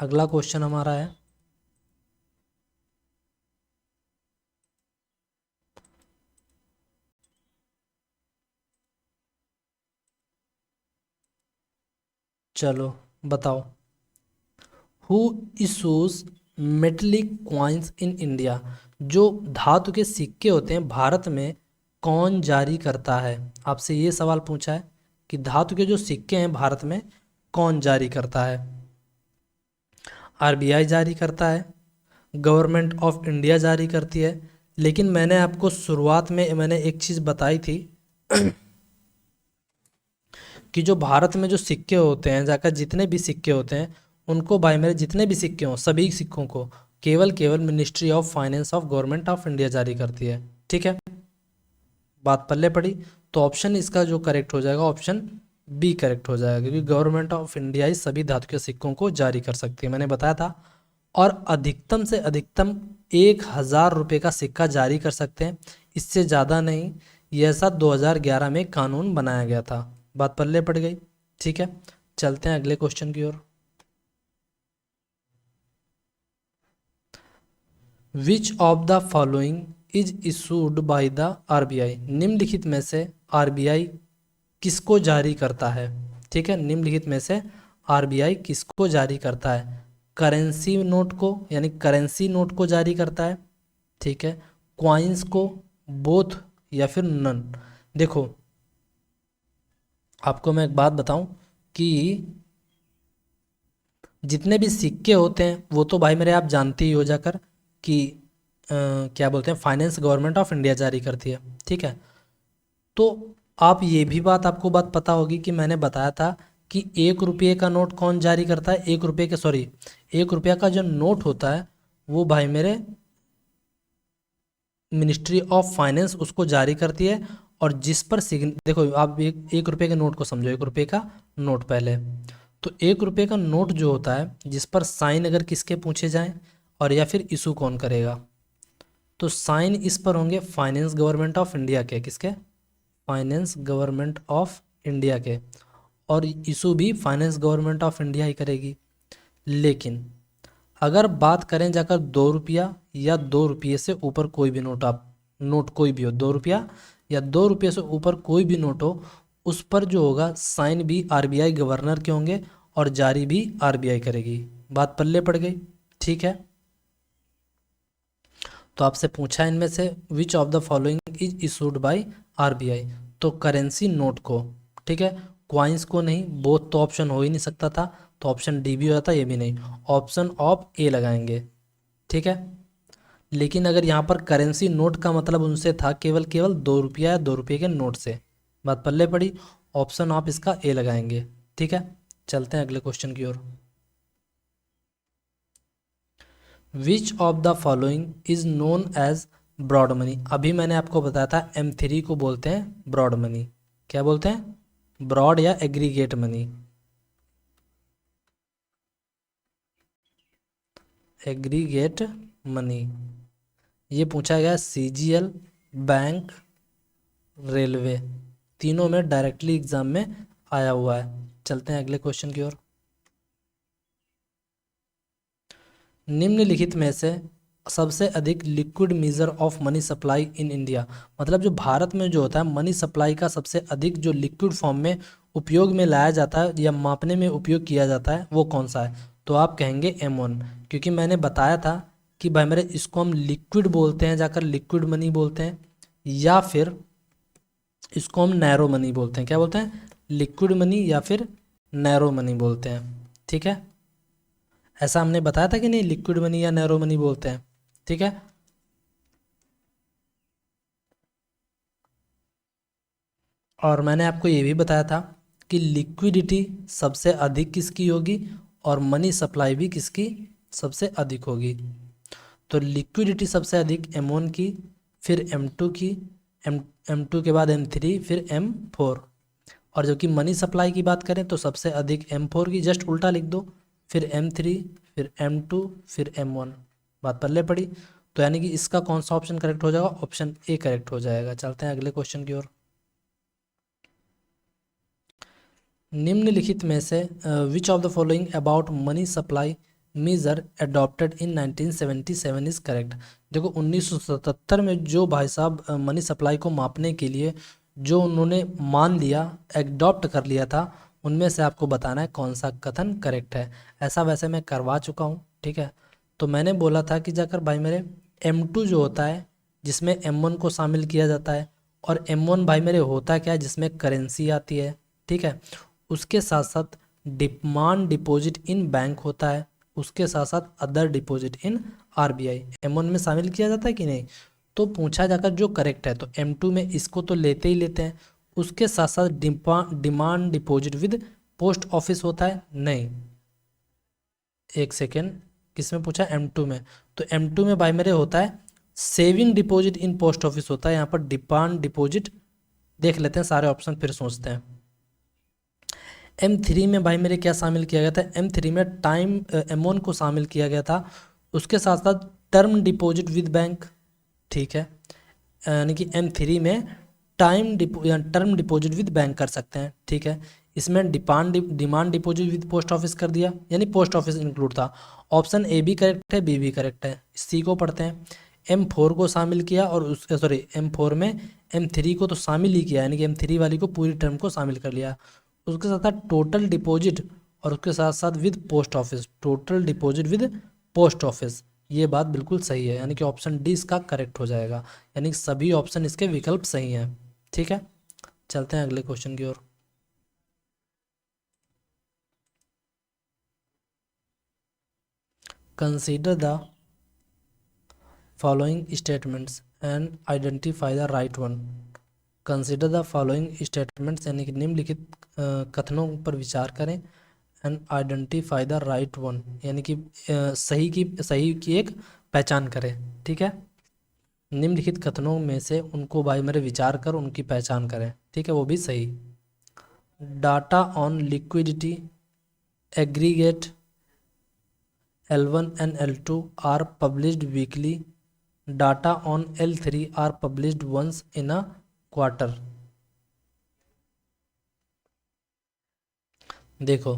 अगला क्वेश्चन हमारा है, चलो बताओ। Who issues metallic coins in India, जो धातु के सिक्के होते हैं भारत में कौन जारी करता है। आपसे ये सवाल पूछा है कि धातु के जो सिक्के हैं भारत में कौन जारी करता है। आरबीआई जारी करता है, गवर्नमेंट ऑफ इंडिया जारी करती है। लेकिन मैंने आपको शुरुआत में मैंने एक चीज़ बताई थी कि जो भारत में जो सिक्के होते हैं, जाकर जितने भी सिक्के होते हैं उनको, भाई मेरे जितने भी सिक्के हों सभी सिक्कों को केवल केवल ministry of finance of government of India जारी करती है, ठीक है। बात पल्ले पड़ी। तो ऑप्शन इसका जो करेक्ट हो जाएगा, ऑप्शन बी करेक्ट हो जाएगा, क्योंकि गवर्नमेंट ऑफ इंडिया ही सभी धातु के सिक्कों को जारी कर सकती है, मैंने बताया था। और अधिकतम से अधिकतम 1,000 रुपये का सिक्का जारी कर सकते हैं, इससे ज़्यादा नहीं। ये ऐसा 2011 में कानून बनाया गया था। बात पल्ले पड़ गई, ठीक है। चलते हैं अगले क्वेश्चन की ओर। Which of the following is issued by the RBI, निम्नलिखित में से आरबीआई किसको जारी करता है, ठीक है। निम्नलिखित में से आरबीआई किसको जारी करता है। करेंसी नोट को, यानी करेंसी नोट को जारी करता है, ठीक है, क्वाइंस को, बोथ या फिर नन। देखो आपको मैं एक बात बताऊं कि जितने भी सिक्के होते हैं वो तो भाई मेरे आप जानते ही हो जाकर कि क्या बोलते हैं, फाइनेंस गवर्नमेंट ऑफ इंडिया जारी करती है, ठीक है। तो आप ये भी बात, आपको बात पता होगी कि मैंने बताया था कि 1 रुपये का नोट कौन जारी करता है। 1 रुपये के, सॉरी, 1 रुपया का जो नोट होता है वो भाई मेरे मिनिस्ट्री ऑफ फाइनेंस उसको जारी करती है। और जिस पर देखो आप एक रुपये के नोट को समझो, 1 रुपये का नोट पहले। तो 1 रुपये का नोट जो होता है जिस पर साइन अगर किसके पूछे जाएं और या फिर इशू कौन करेगा, तो साइन इस पर होंगे फाइनेंस गवर्नमेंट ऑफ इंडिया के, किसके, फाइनेंस गवर्नमेंट ऑफ इंडिया के। और इशू भी फाइनेंस गवर्नमेंट ऑफ इंडिया ही करेगी। लेकिन अगर बात करें जाकर 2 रुपया या 2 रुपये से ऊपर कोई भी नोट, आप नोट कोई भी हो, 2 रुपया या 2 रुपये से ऊपर कोई भी नोट हो, उस पर जो होगा साइन भी आरबीआई गवर्नर के होंगे और जारी भी आरबीआई करेगी। बात पल्ले पड़ गई, ठीक है। तो आपसे पूछा इनमें से which of the following is issued by RBI, तो करेंसी नोट को, ठीक है, क्वाइंस को नहीं, बोथ तो ऑप्शन हो ही नहीं सकता था, तो ऑप्शन डी भी हो जाता, ये भी नहीं, ऑप्शन ऑफ ए लगाएंगे, ठीक है। लेकिन अगर यहाँ पर करेंसी नोट का मतलब उनसे था केवल केवल 2 रुपया या 2 रुपये के नोट से, बात पल्ले पड़ी, ऑप्शन ऑफ इसका ए लगाएंगे, ठीक है। चलते हैं अगले क्वेश्चन की ओर। Which of the following is known as broad money, अभी मैंने आपको बताया था M3 को बोलते हैं ब्रॉड मनी। क्या बोलते हैं, ब्रॉड या एग्रीगेट मनी। एग्रीगेट मनी ये पूछा गया CGL, बैंक, रेलवे, तीनों में डायरेक्टली एग्जाम में आया हुआ है। चलते हैं अगले क्वेश्चन की ओर। निम्नलिखित में से सबसे अधिक liquid measure of money supply in India, मतलब जो भारत में जो होता है मनी सप्लाई का सबसे अधिक जो लिक्विड फॉर्म में उपयोग में लाया जाता है या मापने में उपयोग किया जाता है वो कौन सा है। तो आप कहेंगे M1, क्योंकि मैंने बताया था कि भाई मेरे इसको हम लिक्विड बोलते हैं, जाकर लिक्विड मनी बोलते हैं, या फिर इसको हम नैरो मनी बोलते हैं। क्या बोलते हैं, लिक्विड मनी या फिर नैरो मनी बोलते हैं, ठीक है। ऐसा हमने बताया था कि नहीं, लिक्विड मनी या नैरो मनी बोलते हैं, ठीक है। और मैंने आपको ये भी बताया था कि लिक्विडिटी सबसे अधिक किसकी होगी और मनी सप्लाई भी किसकी सबसे अधिक होगी। तो लिक्विडिटी सबसे अधिक M1 की, फिर M2 की, M2 के बाद M3, फिर M4। और जबकि मनी सप्लाई की बात करें तो सबसे अधिक M4 की, जस्ट उल्टा लिख दो, फिर M3, फिर M2, फिर M1। बात पल्ले पड़ी। तो यानी कि इसका कौन सा ऑप्शन करेक्ट हो जाएगा, ऑप्शन ए करेक्ट हो जाएगा। चलते हैं अगले क्वेश्चन की ओर। निम्नलिखित में से which of the following about money supply measure adopted in 1977 is correct. देखो 1977 में जो भाई साहब मनी सप्लाई को मापने के लिए जो उन्होंने मान लिया, एडॉप्ट कर लिया था, उनमें से आपको बताना है कौन सा कथन करेक्ट है। ऐसा वैसे मैं करवा चुका हूँ, ठीक है। तो मैंने बोला था कि जाकर भाई मेरे M2 जो होता है जिसमें M1 को शामिल किया जाता है, और M1 भाई मेरे होता क्या है जिसमें करेंसी आती है, ठीक है। उसके साथ साथ डिमांड डिपॉजिट इन बैंक होता है, उसके साथ साथ other deposit in RBI M1 में शामिल किया जाता है कि नहीं। तो पूछा जाकर जो करेक्ट है तो M2 में इसको तो लेते ही लेते हैं। उसके साथ साथ demand deposit with post office होता है, नहीं, एक सेकेंड, किस में पूछा, M2 में। तो M2 में भाई मेरे होता है saving deposit in post office होता है। यहाँ पर डिमांड डिपॉजिट देख लेते हैं, सारे ऑप्शन फिर सोचते हैं। M3 में भाई मेरे क्या शामिल किया गया था, M3 में टाइम M1 को शामिल किया गया था, उसके साथ साथ टर्म डिपॉजिट विद बैंक, ठीक है। यानी कि M3 में टर्म डिपॉजिट विद बैंक कर सकते हैं, ठीक है। इसमें demand deposit with post office कर दिया, यानी पोस्ट ऑफिस इंक्लूड था। ऑप्शन ए भी करेक्ट है, बी भी करेक्ट है। सी को पढ़ते हैं। M4 को शामिल किया और उसके सॉरी M4 में M3 को तो शामिल ही किया, यानी कि M3 वाली को पूरी टर्म को शामिल कर लिया। उसके साथ साथ टोटल डिपॉजिट और उसके साथ साथ with post office, total deposit with post office, ये बात बिल्कुल सही है, यानी कि ऑप्शन डी इसका करेक्ट हो जाएगा। यानी कि सभी ऑप्शन इसके विकल्प सही हैं, ठीक है। चलते हैं अगले क्वेश्चन की ओर। Consider the following statements and identify the right one. Consider the following statements यानी कि निम्नलिखित कथनों पर विचार करें, and identify the right one यानी कि सही की एक पहचान करें, ठीक है। निम्नलिखित कथनों में से उनको भाई मेरे विचार कर उनकी पहचान करें, ठीक है, वो भी सही। Data on liquidity aggregate L1 and L2 are published weekly. Data on L3 are published once in a quarter. देखो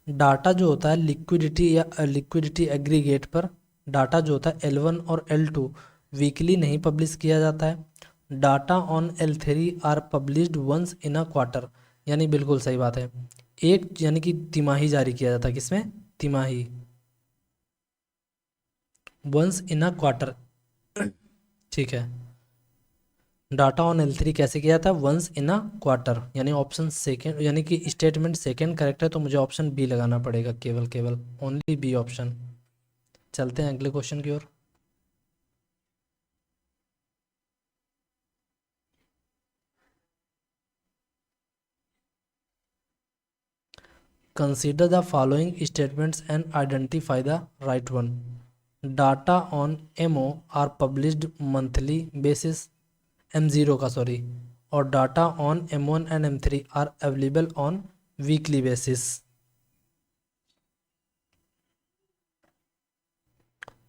डाटा जो होता है लिक्विडिटी या लिक्विडिटी एग्रीगेट पर, डाटा जो होता है L1 और L2 वीकली नहीं पब्लिश किया जाता है। Data on L3 are published once in a quarter, यानी बिल्कुल सही बात है, एक यानी कि तिमाही जारी किया जाता है, किसमें, तिमाही, वंस इन अ क्वार्टर, ठीक है। डाटा ऑन L3 कैसे किया था, वंस इन अ क्वार्टर, यानी ऑप्शन सेकेंड यानी कि स्टेटमेंट सेकेंड करेक्ट है, तो मुझे ऑप्शन बी लगाना पड़ेगा, केवल केवल ओनली बी ऑप्शन। चलते हैं अगले क्वेश्चन की ओर। Consider the following statements and identify the right one. Data on MO are published monthly basis, M0 का सॉरी, और data on M1 and M3 are available on weekly basis.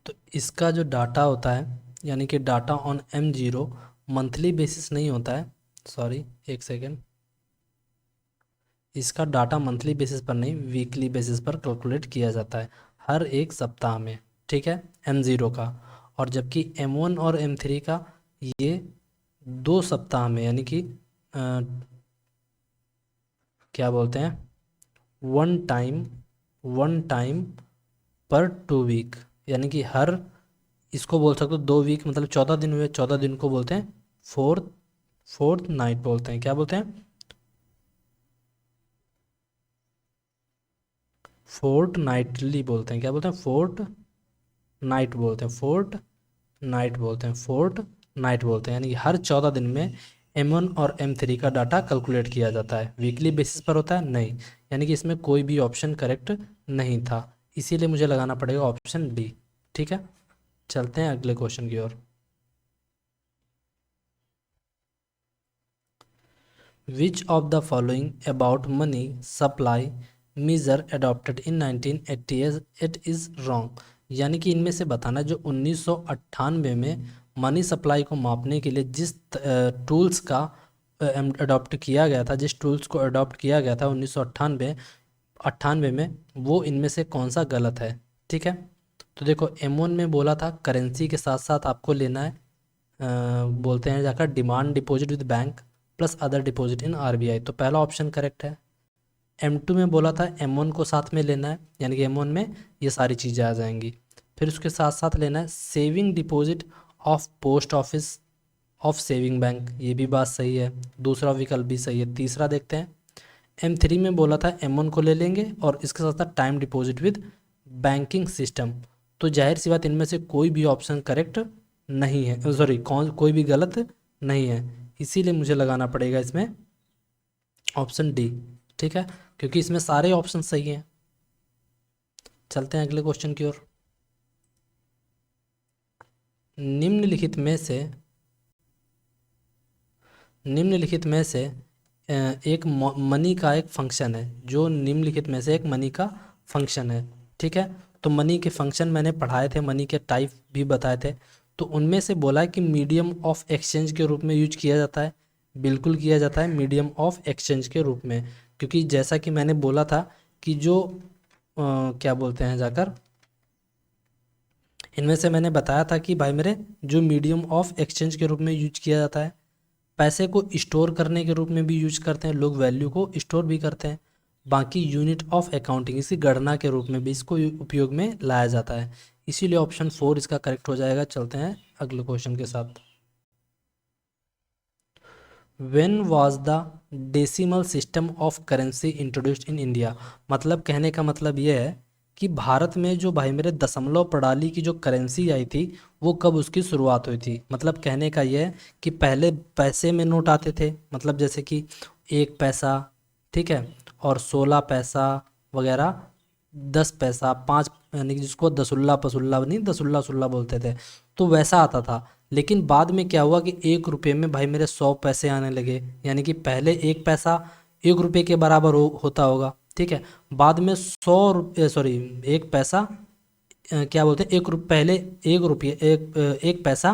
तो इसका जो डाटा होता है यानी कि data on M0 monthly basis नहीं होता है, सॉरी एक सेकेंड, इसका डाटा मंथली बेसिस पर नहीं वीकली बेसिस पर कैलकुलेट किया जाता है, हर एक सप्ताह में, ठीक है, M0 का। और जबकि M1 और M3 का ये 2 सप्ताह में, यानी कि क्या बोलते हैं, वन टाइम पर 2 वीक, यानी कि हर, इसको बोल सकते हो 2 वीक, मतलब 14 दिन हुए, 14 दिन को बोलते हैं फोर्थ फोर्थ नाइट बोलते हैं, क्या बोलते हैं, फोर्ट नाइटली बोलते हैं, क्या बोलते हैं, फोर्ट नाइट बोलते हैं, फोर्ट नाइट बोलते हैं, फोर्ट नाइट बोलते हैं, यानी कि हर 14 दिन में M1 और M3 का डाटा कैलकुलेट किया जाता है। वीकली बेसिस पर होता है नहीं, यानी कि इसमें कोई भी ऑप्शन करेक्ट नहीं था, इसीलिए मुझे लगाना पड़ेगा ऑप्शन डी। ठीक है, चलते हैं अगले क्वेश्चन की ओर। Which of the following about money supply measure adopted in 1988 is wrong, यानी कि इनमें से बताना जो 1998 में मनी सप्लाई को मापने के लिए जिस टूल्स का अडॉप्ट किया गया था, जिस टूल्स को अडॉप्ट किया गया था 1998 में, वो इनमें से कौन सा गलत है। ठीक है, तो देखो M1 में बोला था करेंसी के साथ साथ आपको लेना है, बोलते हैं जाकर demand deposit with bank plus other deposit in RBI, तो पहला ऑप्शन करेक्ट है। M2 में बोला था M1 को साथ में लेना है, यानी कि M1 में ये सारी चीज़ें आ जाएंगी। फिर उसके साथ साथ लेना है saving deposit of post office of saving bank, ये भी बात सही है, दूसरा विकल्प भी सही है। तीसरा देखते हैं, M3 में बोला था M1 को ले लेंगे और इसके साथ साथ time deposit with banking system, तो जाहिर सी बात इनमें से कोई भी ऑप्शन करेक्ट नहीं है, सॉरी कोई भी गलत नहीं है, इसीलिए मुझे लगाना पड़ेगा इसमें ऑप्शन डी। ठीक है, क्योंकि इसमें सारे ऑप्शन सही हैं। चलते हैं अगले क्वेश्चन की ओर। निम्नलिखित में से निम्नलिखित में से एक मनी का एक फंक्शन है, जो निम्नलिखित में से एक मनी का फंक्शन है। ठीक है, तो मनी के फंक्शन मैंने पढ़ाए थे, मनी के टाइप भी बताए थे, तो उनमें से बोला है कि मीडियम ऑफ एक्सचेंज के रूप में यूज किया जाता है। बिल्कुल किया जाता है मीडियम ऑफ एक्सचेंज के रूप में, क्योंकि जैसा कि मैंने बोला था कि जो क्या बोलते हैं जाकर, इनमें से मैंने बताया था कि भाई मेरे जो मीडियम ऑफ एक्सचेंज के रूप में यूज किया जाता है, पैसे को स्टोर करने के रूप में भी यूज करते हैं लोग, वैल्यू को स्टोर भी करते हैं, बाकी यूनिट ऑफ अकाउंटिंग इसकी गणना के रूप में भी इसको उपयोग में लाया जाता है, इसीलिए ऑप्शन 4 इसका करेक्ट हो जाएगा। चलते हैं अगले क्वेश्चन के साथ। When was the decimal system of currency introduced in India, मतलब कहने का मतलब ये है कि भारत में जो भाई मेरे दशमलव प्रणाली की जो करेंसी आई थी, वो कब उसकी शुरुआत हुई थी। मतलब कहने का ये है कि पहले पैसे में नोट आते थे, मतलब जैसे कि 1 पैसा, ठीक है, और 16 पैसा वगैरह, 10 पैसा, 5, यानी कि जिसको दसुल्ला पसुल्ला नहीं, दसुल्ला सुल्ला बोलते थे, तो वैसा आता था। लेकिन बाद में क्या हुआ कि 1 रुपये में भाई मेरे 100 पैसे आने लगे, यानी कि पहले 1 पैसा 1 रुपये के बराबर होता होगा। ठीक है, बाद में 100 रुपये, सॉरी 1 पैसा, क्या बोलते हैं, 1 रुपये, पहले 1 रुपये, 1 पैसा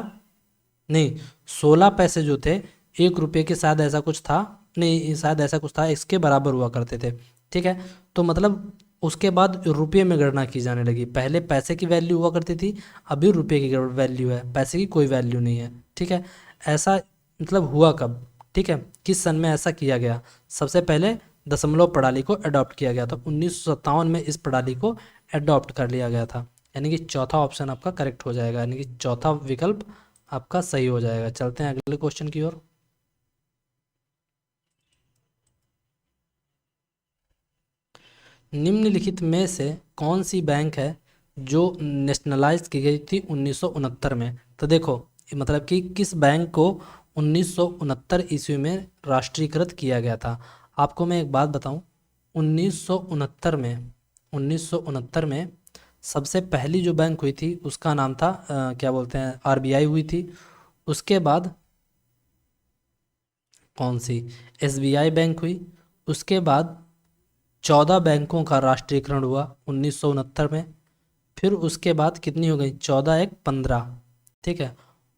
नहीं, 16 पैसे जो थे 1 रुपये के, शायद ऐसा कुछ था, नहीं शायद ऐसा कुछ था, इसके बराबर हुआ करते थे। ठीक है, तो मतलब उसके बाद रुपये में गणना की जाने लगी, पहले पैसे की वैल्यू हुआ करती थी, अभी रुपये की वैल्यू है, पैसे की कोई वैल्यू नहीं है। ठीक है, ऐसा मतलब हुआ कब, ठीक है, किस सन में ऐसा किया गया। सबसे पहले दशमलव प्रणाली को अडॉप्ट किया गया था, 1957 में इस प्रणाली को अडॉप्ट कर लिया गया था, यानी कि चौथा ऑप्शन आपका करेक्ट हो जाएगा, यानी कि चौथा विकल्प आपका सही हो जाएगा। चलते हैं अगले क्वेश्चन की ओर। निम्नलिखित में से कौन सी बैंक है जो नेशनलाइज की गई थी 1969 में। तो देखो मतलब कि किस बैंक को 1969 ईस्वी में राष्ट्रीयकृत किया गया था। आपको मैं एक बात बताऊं, 1969 में सबसे पहली जो बैंक हुई थी उसका नाम था क्या बोलते हैं, आरबीआई हुई थी। उसके बाद कौन सी, एसबीआई बैंक हुई। उसके बाद 14 बैंकों का राष्ट्रीयकरण हुआ 1969 में। फिर उसके बाद कितनी हो गई, 14 एक 15, ठीक है,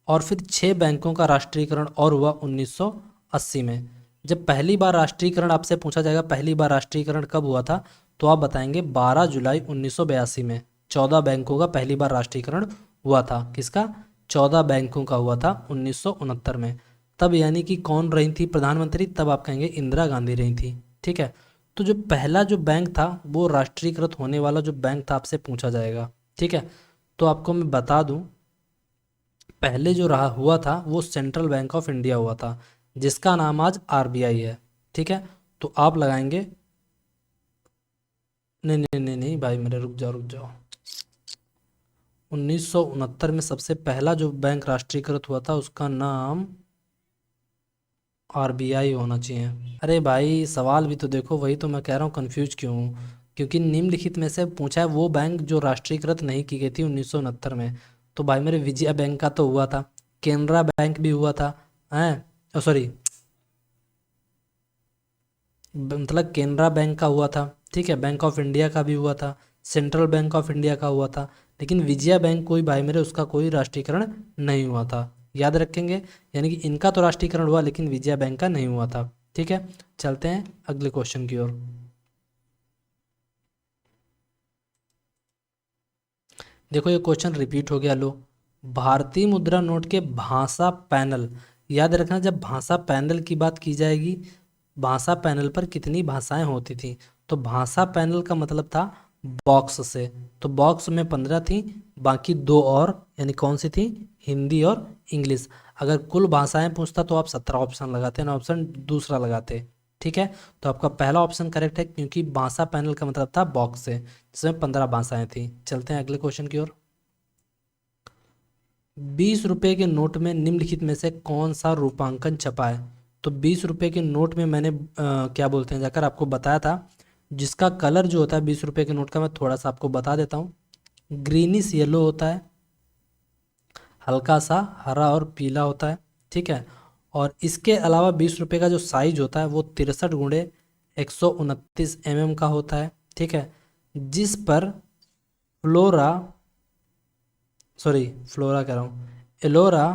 और फिर 6 बैंकों का राष्ट्रीयकरण और हुआ 1980 में। जब पहली बार राष्ट्रीयकरण आपसे पूछा जाएगा पहली बार राष्ट्रीयकरण कब हुआ था, तो आप बताएंगे 12 जुलाई 1982 में 14 बैंकों का पहली बार राष्ट्रीयकरण हुआ था। किसका, 14 बैंकों का हुआ था 1969 में। तब यानी कि कौन रही थी प्रधानमंत्री, तब आप कहेंगे इंदिरा गांधी रही थी। ठीक है, तो जो पहला जो बैंक था वो राष्ट्रीयकृत होने वाला जो बैंक था आपसे पूछा जाएगा। ठीक है, तो आपको मैं बता दूं, पहले जो रहा हुआ था वो सेंट्रल बैंक ऑफ इंडिया हुआ था, जिसका नाम आज आरबीआई है। ठीक है, तो आप लगाएंगे, नहीं नहीं नहीं नहीं भाई मेरे, रुक जाओ रुक जाओ, 1969 में सबसे पहला जो बैंक राष्ट्रीयकृत हुआ था उसका नाम आरबीआई होना चाहिए। अरे भाई सवाल भी तो देखो, वही तो मैं कह रहा हूँ कंफ्यूज क्यों हूँ। क्योंकि निम्नलिखित में से पूछा है वो बैंक जो राष्ट्रीयकृत नहीं की गई थी 1969 में। तो भाई मेरे विजया बैंक का तो हुआ था, केनरा बैंक भी हुआ था, हैं, सॉरी, मतलब केनरा बैंक का हुआ था, ठीक है, बैंक ऑफ इंडिया का भी हुआ था, सेंट्रल बैंक ऑफ इंडिया का हुआ था, लेकिन विजया बैंक कोई भाई मेरे उसका कोई राष्ट्रीयकरण नहीं हुआ था। याद रखेंगे, यानी कि इनका तो राष्ट्रीयकरण हुआ लेकिन विजया बैंक का नहीं हुआ था। ठीक है, चलते हैं अगले क्वेश्चन की ओर। देखो ये क्वेश्चन रिपीट हो गया, लो। भारतीय मुद्रा नोट के भाषा पैनल, याद रखना जब भाषा पैनल की बात की जाएगी, भाषा पैनल पर कितनी भाषाएं होती थी, तो भाषा पैनल का मतलब था बॉक्स से। तो बॉक्स में 15 थी, बाकी दो और, यानी कौन सी थी, हिंदी और इंग्लिश। अगर कुल भाषाएं पूछता तो आप 17 ऑप्शन लगाते ना, ऑप्शन दूसरा लगाते। ठीक है, तो आपका पहला ऑप्शन करेक्ट है, क्योंकि भाषा पैनल का मतलब था बॉक्स से, जिसमें 15 भाषाएं थी। चलते हैं अगले क्वेश्चन की ओर। 20 रुपए के नोट में निम्नलिखित में से कौन सा रूपांकन छपा है। तो 20 रुपए के नोट में मैंने क्या बोलते हैं जाकर आपको बताया था, जिसका कलर जो होता है 20 रुपए के नोट का, मैं थोड़ा सा आपको बता देता हूँ। ग्रीनिश येलो होता है, हल्का सा हरा और पीला होता है, ठीक है। और इसके अलावा 20 रुपए का जो साइज होता है वो 63 × 129 का होता है, ठीक है। जिस पर फ्लोरा, सॉरी फ्लोरा कह रहा हूँ, एलोरा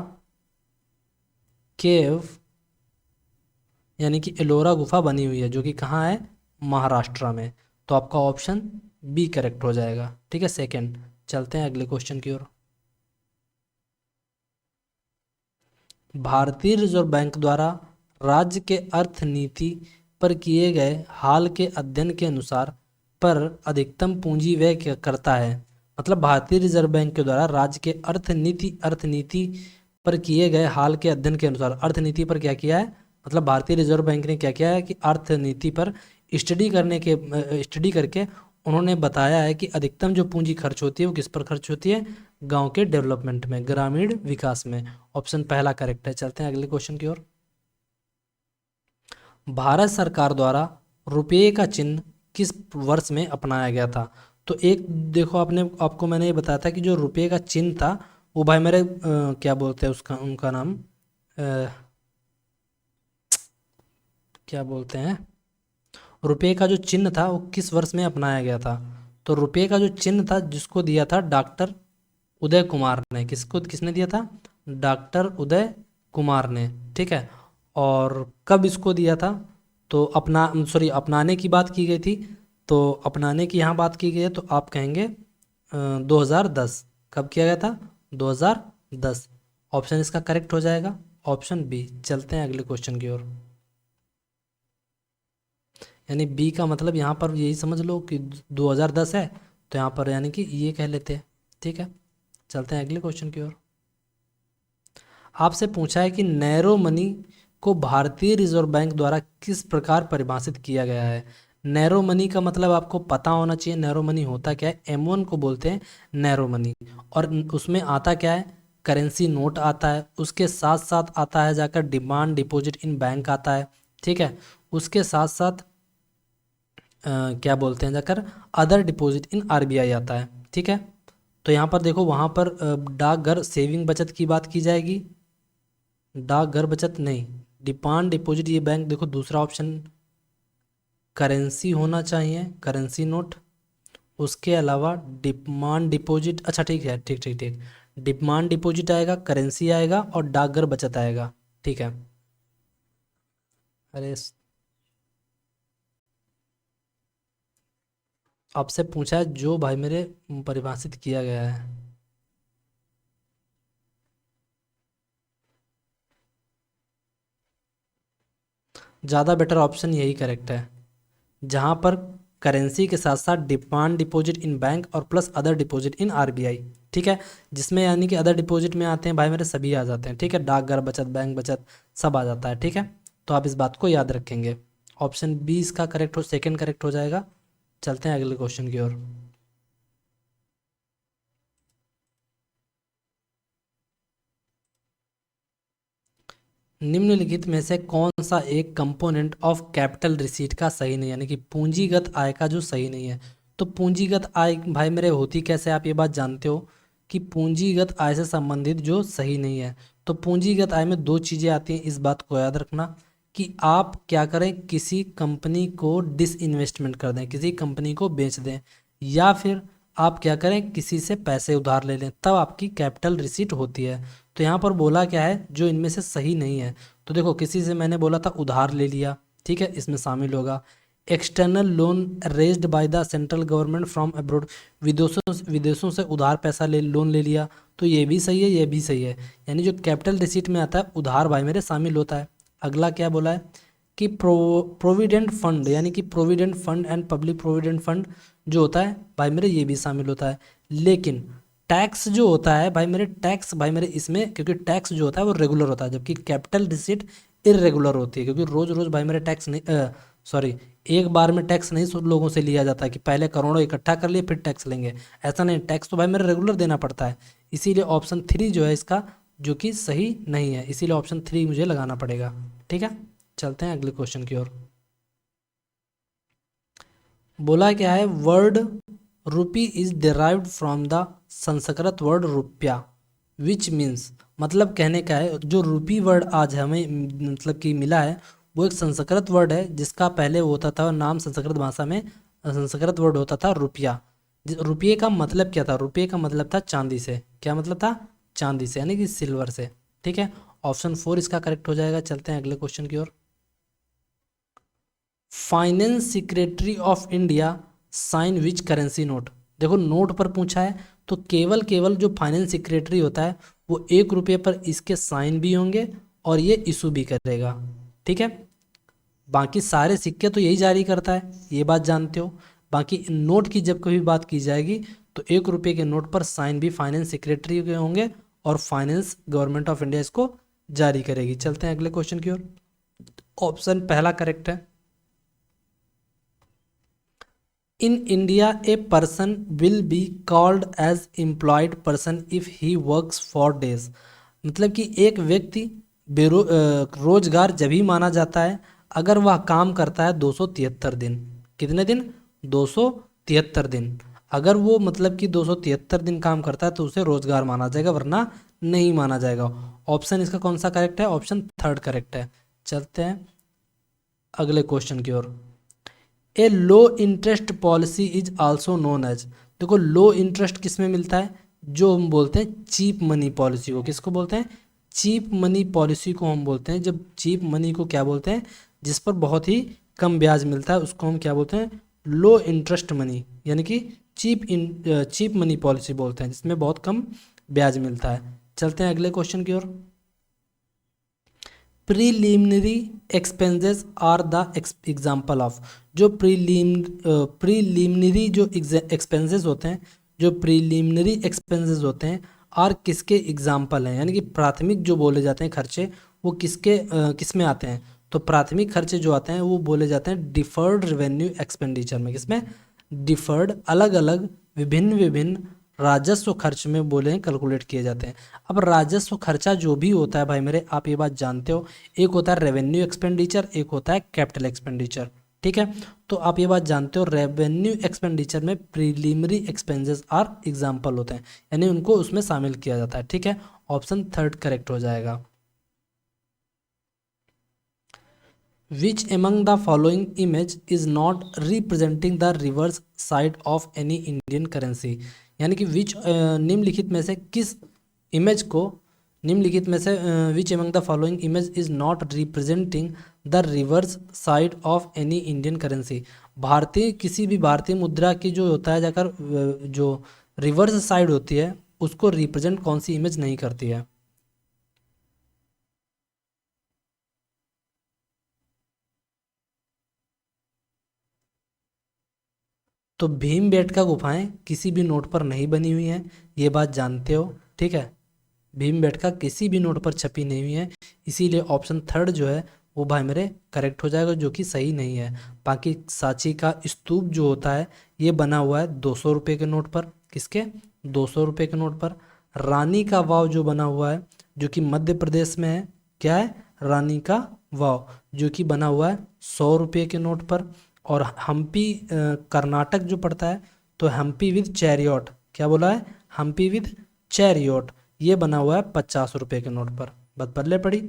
केव, यानी कि एलोरा गुफा बनी हुई है, जो कि कहाँ है, महाराष्ट्र में। तो आपका ऑप्शन बी करेक्ट हो जाएगा, ठीक है, सेकंड। चलते हैं अगले क्वेश्चन की ओर। भारतीय रिजर्व बैंक द्वारा राज्य के अर्थनीति पर किए गए हाल के अध्ययन के अनुसार पर अधिकतम पूंजी व्यय क्या करता है। मतलब भारतीय रिजर्व बैंक के द्वारा राज्य के अर्थनीति पर किए गए हाल के अध्ययन के अनुसार, अर्थनीति पर क्या किया है, मतलब भारतीय रिजर्व बैंक ने क्या किया है कि अर्थनीति पर स्टडी करके उन्होंने बताया है कि अधिकतम जो पूंजी खर्च होती है वो किस पर खर्च होती है, गांव के डेवलपमेंट में, ग्रामीण विकास में। ऑप्शन पहला करेक्ट है। चलते हैं अगले क्वेश्चन की ओर। भारत सरकार द्वारा रुपये का चिन्ह किस वर्ष में अपनाया गया था। तो एक देखो, आपने आपको मैंने ये बताया था कि जो रुपये का चिन्ह था वो भाई मेरे क्या बोलते हैं उसका, उनका नाम क्या बोलते हैं, रुपये का जो चिन्ह था वो किस वर्ष में अपनाया गया था। तो रुपये का जो चिन्ह था जिसको दिया था डॉक्टर उदय कुमार ने, किसको किसने दिया था, डॉक्टर उदय कुमार ने, ठीक है। और कब इसको दिया था, तो अपनाने की बात की गई थी, तो अपनाने की यहाँ बात की गई है, तो आप कहेंगे 2010। कब किया गया था, 2010। ऑप्शन इसका करेक्ट हो जाएगा, ऑप्शन बी। चलते हैं अगले क्वेश्चन की ओर। यानी बी का मतलब यहाँ पर यही समझ लो कि 2010 है, तो यहाँ पर यानी कि ये कह लेते हैं, ठीक है। चलते हैं अगले क्वेश्चन की ओर। आपसे पूछा है कि नैरो मनी को भारतीय रिजर्व बैंक द्वारा किस प्रकार परिभाषित किया गया है। नैरो मनी का मतलब आपको पता होना चाहिए, नैरो मनी होता क्या है, M1 को बोलते हैं नैरो मनी। और उसमें आता क्या है, करेंसी नोट आता है, उसके साथ साथ आता है जाकर डिमांड डिपॉजिट इन बैंक आता है, ठीक है। उसके साथ साथ क्या बोलते हैं जाकर अदर डिपॉजिट इन आरबीआई आता है, ठीक है। तो यहाँ पर देखो, वहाँ पर डाकघर सेविंग बचत की बात की जाएगी, डाकघर बचत नहीं, डिमांड डिपॉजिट ये बैंक, देखो दूसरा ऑप्शन करेंसी होना चाहिए, करेंसी नोट। उसके अलावा डिमांड डिपॉजिट, अच्छा ठीक है, ठीक ठीक ठीक, डिमांड डिपॉजिट आएगा, करेंसी आएगा और डाकघर बचत आएगा, ठीक है। अरे आपसे पूछा है जो भाई मेरे परिभाषित किया गया है। ज़्यादा बेटर ऑप्शन यही करेक्ट है, जहाँ पर करेंसी के साथ साथ डिमांड डिपॉजिट इन बैंक और plus other deposit in RBI, ठीक है। जिसमें यानी कि अदर डिपॉजिट में आते हैं भाई मेरे सभी आ जाते हैं, ठीक है, डाकघर बचत, बैंक बचत, सब आ जाता है, ठीक है। तो आप इस बात को याद रखेंगे। ऑप्शन बी इसका करेक्ट हो, सेकंड करेक्ट हो जाएगा। चलते हैं अगले क्वेश्चन की ओर। निम्नलिखित में से कौन सा एक कंपोनेंट ऑफ कैपिटल रिसीट का सही नहीं, यानी कि पूंजीगत आय का जो सही नहीं है। तो पूंजीगत आय भाई मेरे होती कैसे, आप ये बात जानते हो कि पूंजीगत आय से संबंधित जो सही नहीं है। तो पूंजीगत आय में दो चीज़ें आती हैं, इस बात को याद रखना कि आप क्या करें, किसी कंपनी को डिसइन्वेस्टमेंट कर दें, किसी कंपनी को बेच दें, या फिर आप क्या करें, किसी से पैसे उधार ले लें, तब आपकी कैपिटल रिसीट होती है। तो यहाँ पर बोला क्या है, जो इनमें से सही नहीं है। तो देखो, किसी से मैंने बोला था उधार ले लिया, ठीक है, इसमें शामिल होगा। External loan raised by the central government from abroad, विदेशों से उधार पैसा लोन ले लिया, तो ये भी सही है, ये भी सही है। यानी जो कैपिटल रिसीट में आता है उधार भाई मेरे शामिल होता है। अगला क्या बोला है कि प्रोविडेंट फंड, यानी कि provident fund and public provident fund जो होता है भाई मेरे, ये भी शामिल होता है। लेकिन टैक्स जो होता है भाई मेरे, टैक्स भाई मेरे इसमें, क्योंकि टैक्स जो होता है वो रेगुलर होता है, जबकि कैपिटल रिसीट इरेगुलर होती है, क्योंकि रोज रोज भाई मेरे टैक्स नहीं, सॉरी, एक बार में टैक्स नहीं सब लोगों से लिया जाता है कि पहले करोड़ों इकट्ठा कर लिए फिर टैक्स लेंगे, ऐसा नहीं, टैक्स तो भाई मेरे रेगुलर देना पड़ता है। इसीलिए ऑप्शन 3 जो है इसका जो कि सही नहीं है, इसीलिए ऑप्शन 3 मुझे लगाना पड़ेगा। ठीक है, चलते हैं अगले क्वेश्चन की ओर। बोला क्या है, word rupee is derived from the Sanskrit word रुपया विच मीन्स, मतलब कहने का है जो रूपी वर्ड आज हमें मतलब कि मिला है वो एक संस्कृत वर्ड है, जिसका पहले होता था नाम संस्कृत भाषा में संस्कृत वर्ड होता था रुपया। रुपये का मतलब क्या था, रुपये का मतलब था चांदी से, क्या मतलब था, चांदी से, यानी कि सिल्वर से। ठीक है, ऑप्शन 4 इसका करेक्ट हो जाएगा। चलते हैं अगले क्वेश्चन की ओर। Finance secretary of India sign which currency note, देखो नोट पर पूछा है, तो केवल केवल जो फाइनेंस सेक्रेटरी होता है वो 1 रुपये पर इसके साइन भी होंगे और ये इशू भी करेगा। ठीक है, बाकी सारे सिक्के तो यही जारी करता है, ये बात जानते हो। बाकी नोट की जब कभी बात की जाएगी तो 1 रुपये के नोट पर साइन भी फाइनेंस सेक्रेटरी के होंगे और फाइनेंस गवर्नमेंट ऑफ इंडिया इसको जारी करेगी। चलते हैं अगले क्वेश्चन की ओर। ऑप्शन पहला करेक्ट है। In India a person will be called as employed person if he works for days, मतलब कि एक व्यक्ति रोजगार जब ही माना जाता है अगर वह काम करता है 273 दिन। कितने दिन, 273 दिन। अगर वो मतलब कि 273 दिन काम करता है तो उसे रोजगार माना जाएगा, वरना नहीं माना जाएगा। ऑप्शन इसका कौन सा करेक्ट है, ऑप्शन 3 करेक्ट है। चलते हैं अगले क्वेश्चन की ओर। A low interest policy is also known as, देखो लो इंटरेस्ट किस में मिलता है, जो हम बोलते हैं चीप मनी पॉलिसी को, किसको बोलते हैं, चीप मनी पॉलिसी को हम बोलते हैं। जब चीप मनी को क्या बोलते हैं, जिस पर बहुत ही कम ब्याज मिलता है उसको हम क्या बोलते हैं, लो इंटरेस्ट मनी, यानी कि चीप मनी पॉलिसी बोलते हैं, जिसमें बहुत कम ब्याज मिलता है। चलते हैं अगले क्वेश्चन की ओर। Preliminary expenses are the example of, जो प्रीलिमिनरी जो एक्सपेंसेस होते हैं, जो प्रीलिमिनरी एक्सपेंसेस होते हैं आर किसके एग्जाम्पल हैं, यानी कि प्राथमिक जो बोले जाते हैं खर्चे वो किस में आते हैं। तो प्राथमिक खर्चे जो आते हैं वो बोले जाते हैं डिफर्ड रेवेन्यू एक्सपेंडिचर में, किसमें, डिफर्ड, अलग अलग विभिन्न विभिन्न राजस्व खर्च में बोले हैं कैलकुलेट किए जाते हैं। अब राजस्व खर्चा जो भी होता है भाई मेरे, आप ये बात जानते हो, एक होता है रेवेन्यू एक्सपेंडिचर, एक होता है कैपिटल एक्सपेंडिचर। ठीक है, तो आप ये बात जानते हो, रेवेन्यू एक्सपेंडिचर में प्रीलिमिनरी एक्सपेंसेस आर एग्जाम्पल होते हैं, यानी उनको उसमें शामिल किया जाता है। ठीक है, ऑप्शन 3 करेक्ट हो जाएगा। Which among the following image is not representing the reverse side of any Indian currency, यानी कि which निम्नलिखित में से किस इमेज को, निम्नलिखित में से which among the following image is not representing the reverse side of any Indian currency, भारतीय किसी भी भारतीय मुद्रा की जो होता है जाकर जो रिवर्स साइड होती है उसको रिप्रेजेंट कौन सी इमेज नहीं करती है। तो भीमबेटका गुफाएं किसी भी नोट पर नहीं बनी हुई हैं, ये बात जानते हो। ठीक है, भीमबेटका किसी भी नोट पर छपी नहीं हुई है, इसीलिए ऑप्शन 3 जो है वो भाई मेरे करेक्ट हो जाएगा, जो कि सही नहीं है। बाकी सांची का स्तूप जो होता है ये बना हुआ है 200 रुपये के नोट पर, किसके, 200 रुपये के नोट पर। रानी का वाव जो बना हुआ है जो कि मध्य प्रदेश में है, क्या है, रानी का वाव, जो कि बना हुआ है 100 रुपये के नोट पर। और हम्पी कर्नाटक जो पड़ता है, तो हम्पी विद चैरियट, क्या बोला है, हम्पी विद चैरियट, ये बना हुआ है 50 रुपये के नोट पर। बात बदले पड़ी,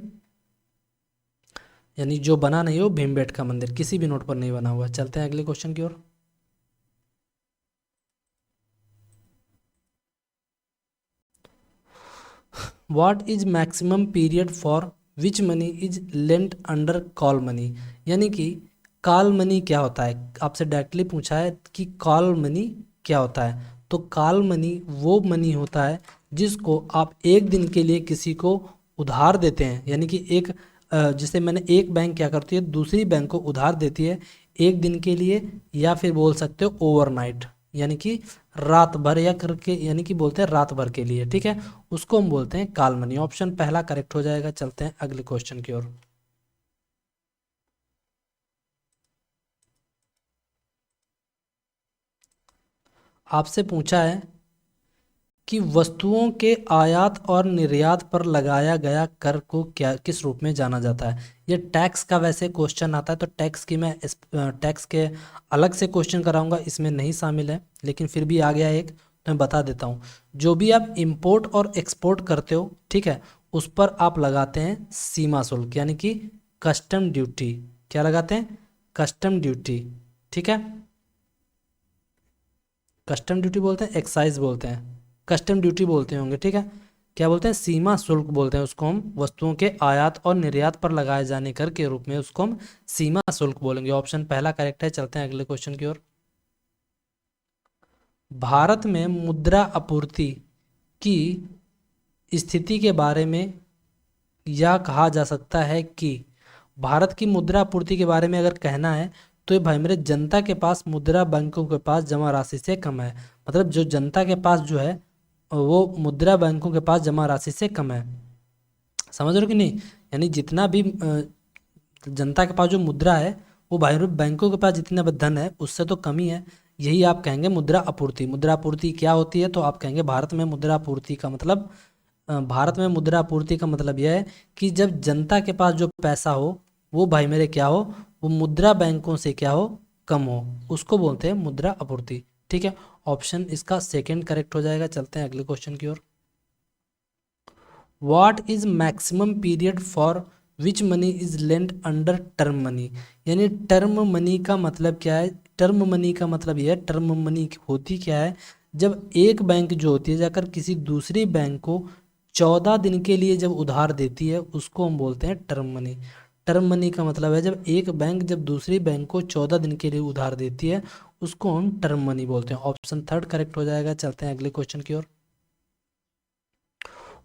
यानी जो बना नहीं हो भीमबेटका मंदिर किसी भी नोट पर नहीं बना हुआ। चलते हैं अगले क्वेश्चन की ओर। What is maximum period for which money is lent under call money, यानी कि कॉल मनी क्या होता है, आपसे डायरेक्टली पूछा है कि कॉल मनी क्या होता है। तो कॉल मनी वो मनी होता है जिसको आप एक दिन के लिए किसी को उधार देते हैं, यानी कि एक जैसे मैंने एक बैंक क्या करती है दूसरी बैंक को उधार देती है एक दिन के लिए, या फिर बोल सकते हो ओवरनाइट, यानी कि रात भर या करके, यानी कि बोलते हैं रात भर के लिए, ठीक है, उसको हम बोलते हैं कॉल मनी। ऑप्शन पहला करेक्ट हो जाएगा। चलते हैं अगले क्वेश्चन की ओर। आपसे पूछा है कि वस्तुओं के आयात और निर्यात पर लगाया गया कर को क्या किस रूप में जाना जाता है। ये टैक्स का वैसे क्वेश्चन आता है, तो टैक्स की मैं टैक्स के अलग से क्वेश्चन कराऊंगा, इसमें नहीं शामिल है, लेकिन फिर भी आ गया एक, तो मैं बता देता हूँ। जो भी आप इंपोर्ट और एक्सपोर्ट करते हो, ठीक है, उस पर आप लगाते हैं सीमा शुल्क, यानी कि कस्टम ड्यूटी। क्या लगाते हैं, कस्टम ड्यूटी, ठीक है, कस्टम ड्यूटी बोलते हैं, एक्साइज बोलते हैं, कस्टम ड्यूटी बोलते होंगे, ठीक है, क्या बोलते हैं, सीमा शुल्क बोलते हैं उसको हम, वस्तुओं के आयात और निर्यात पर लगाए जाने कर के रूप में उसको हम सीमा शुल्क बोलेंगे। ऑप्शन पहला करेक्ट है। चलते हैं अगले क्वेश्चन की ओर। भारत में मुद्रा आपूर्ति की स्थिति के बारे में यह कहा जा सकता है कि, भारत की मुद्रा आपूर्ति के बारे में अगर कहना है तो ये भाई मेरे जनता के पास मुद्रा बैंकों के पास जमा राशि से कम है, मतलब जो जनता के पास जो है वो मुद्रा बैंकों के पास जमा राशि से कम है। समझ रहे हो कि नहीं, यानी जितना भी जनता के पास जो मुद्रा है वो भाई बैंकों के पास जितना धन है उससे तो कम ही है, यही आप कहेंगे मुद्रा आपूर्ति। मुद्रा आपूर्ति क्या होती है, तो आप कहेंगे भारत में मुद्रा आपूर्ति का मतलब, भारत में मुद्रा आपूर्ति का मतलब यह है कि जब जनता के पास जो पैसा हो वो भाई मेरे क्या हो, वो मुद्रा बैंकों से क्या हो, कम हो, उसको बोलते हैं मुद्रा आपूर्ति, ठीक है। ऑप्शन इसका सेकंड करेक्ट हो जाएगा। चलते हैं अगले क्वेश्चन की ओर। What is maximum period for which money is lent under term money, यानी टर्म मनी का मतलब क्या है, टर्म मनी का मतलब यह है, टर्म मनी होती क्या है, जब एक बैंक जो होती है जाकर किसी दूसरी बैंक को 14 दिन के लिए जब उधार देती है उसको हम बोलते हैं टर्म मनी। टर्म मनी का मतलब है जब एक बैंक जब दूसरी बैंक को 14 दिन के लिए उधार देती है उसको हम टर्म मनी बोलते हैं। ऑप्शन थर्ड करेक्ट हो जाएगा। चलते हैं अगले क्वेश्चन की ओर।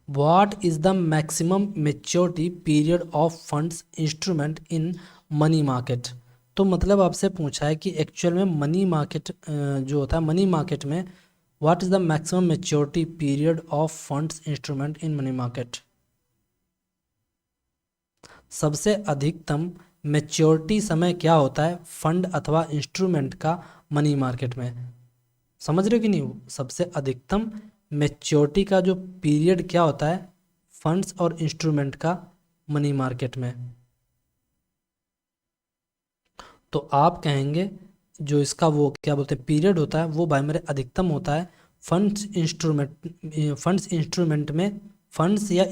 What is the maximum maturity period of funds instrument in money market? तो मतलब आपसे पूछा है कि एक्चुअल में मनी मार्केट जो होता है मनी मार्केट में what is the maximum maturity period of funds instrument in money market, सबसे अधिकतम मेच्योरिटी समय क्या होता है फंड अथवा इंस्ट्रूमेंट का मनी मार्केट में। समझ रहे हो कि नहीं, सबसे अधिकतम मेच्योरिटी का जो पीरियड क्या होता है फंड्स और इंस्ट्रूमेंट का मनी मार्केट में, तो आप कहेंगे जो इसका वो क्या बोलते हैं पीरियड होता है वो भाई मेरे अधिकतम होता है फंड्स इंस्ट्रूमेंट में, फंड्स या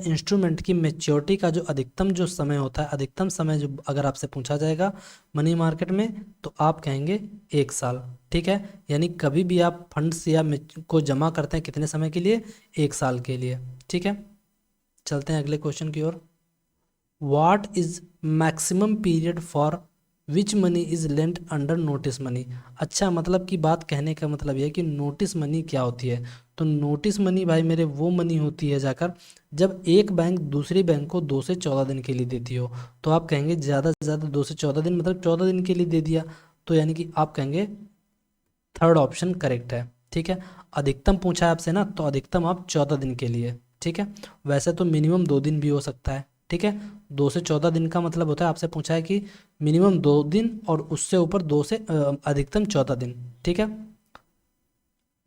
इंस्ट्रूमेंट की मेच्योरिटी का जो अधिकतम जो समय होता है, अधिकतम समय जो अगर आपसे पूछा जाएगा मनी मार्केट में तो आप कहेंगे 1 साल, ठीक है, यानी कभी भी आप फंड्स या को जमा करते हैं कितने समय के लिए, 1 साल के लिए, ठीक है। चलते हैं अगले क्वेश्चन की ओर। What is maximum period for which money is lent under notice money. अच्छा, मतलब की बात कहने का मतलब यह है कि नोटिस मनी क्या होती है, तो नोटिस मनी भाई मेरे वो मनी होती है जाकर जब एक बैंक दूसरी बैंक को 2 से 14 दिन के लिए देती हो, तो आप कहेंगे ज़्यादा से ज़्यादा 2 से 14 दिन मतलब 14 दिन के लिए दे दिया, तो यानी कि आप कहेंगे थर्ड ऑप्शन करेक्ट है, ठीक है। अधिकतम पूछा है आपसे ना, तो अधिकतम आप 14 दिन के लिए, ठीक है, वैसे तो मिनिमम 2 दिन भी हो सकता है, ठीक है। 2 से 14 दिन का मतलब होता है आपसे पूछा है कि मिनिमम 2 दिन और उससे ऊपर अधिकतम 14 दिन, ठीक है,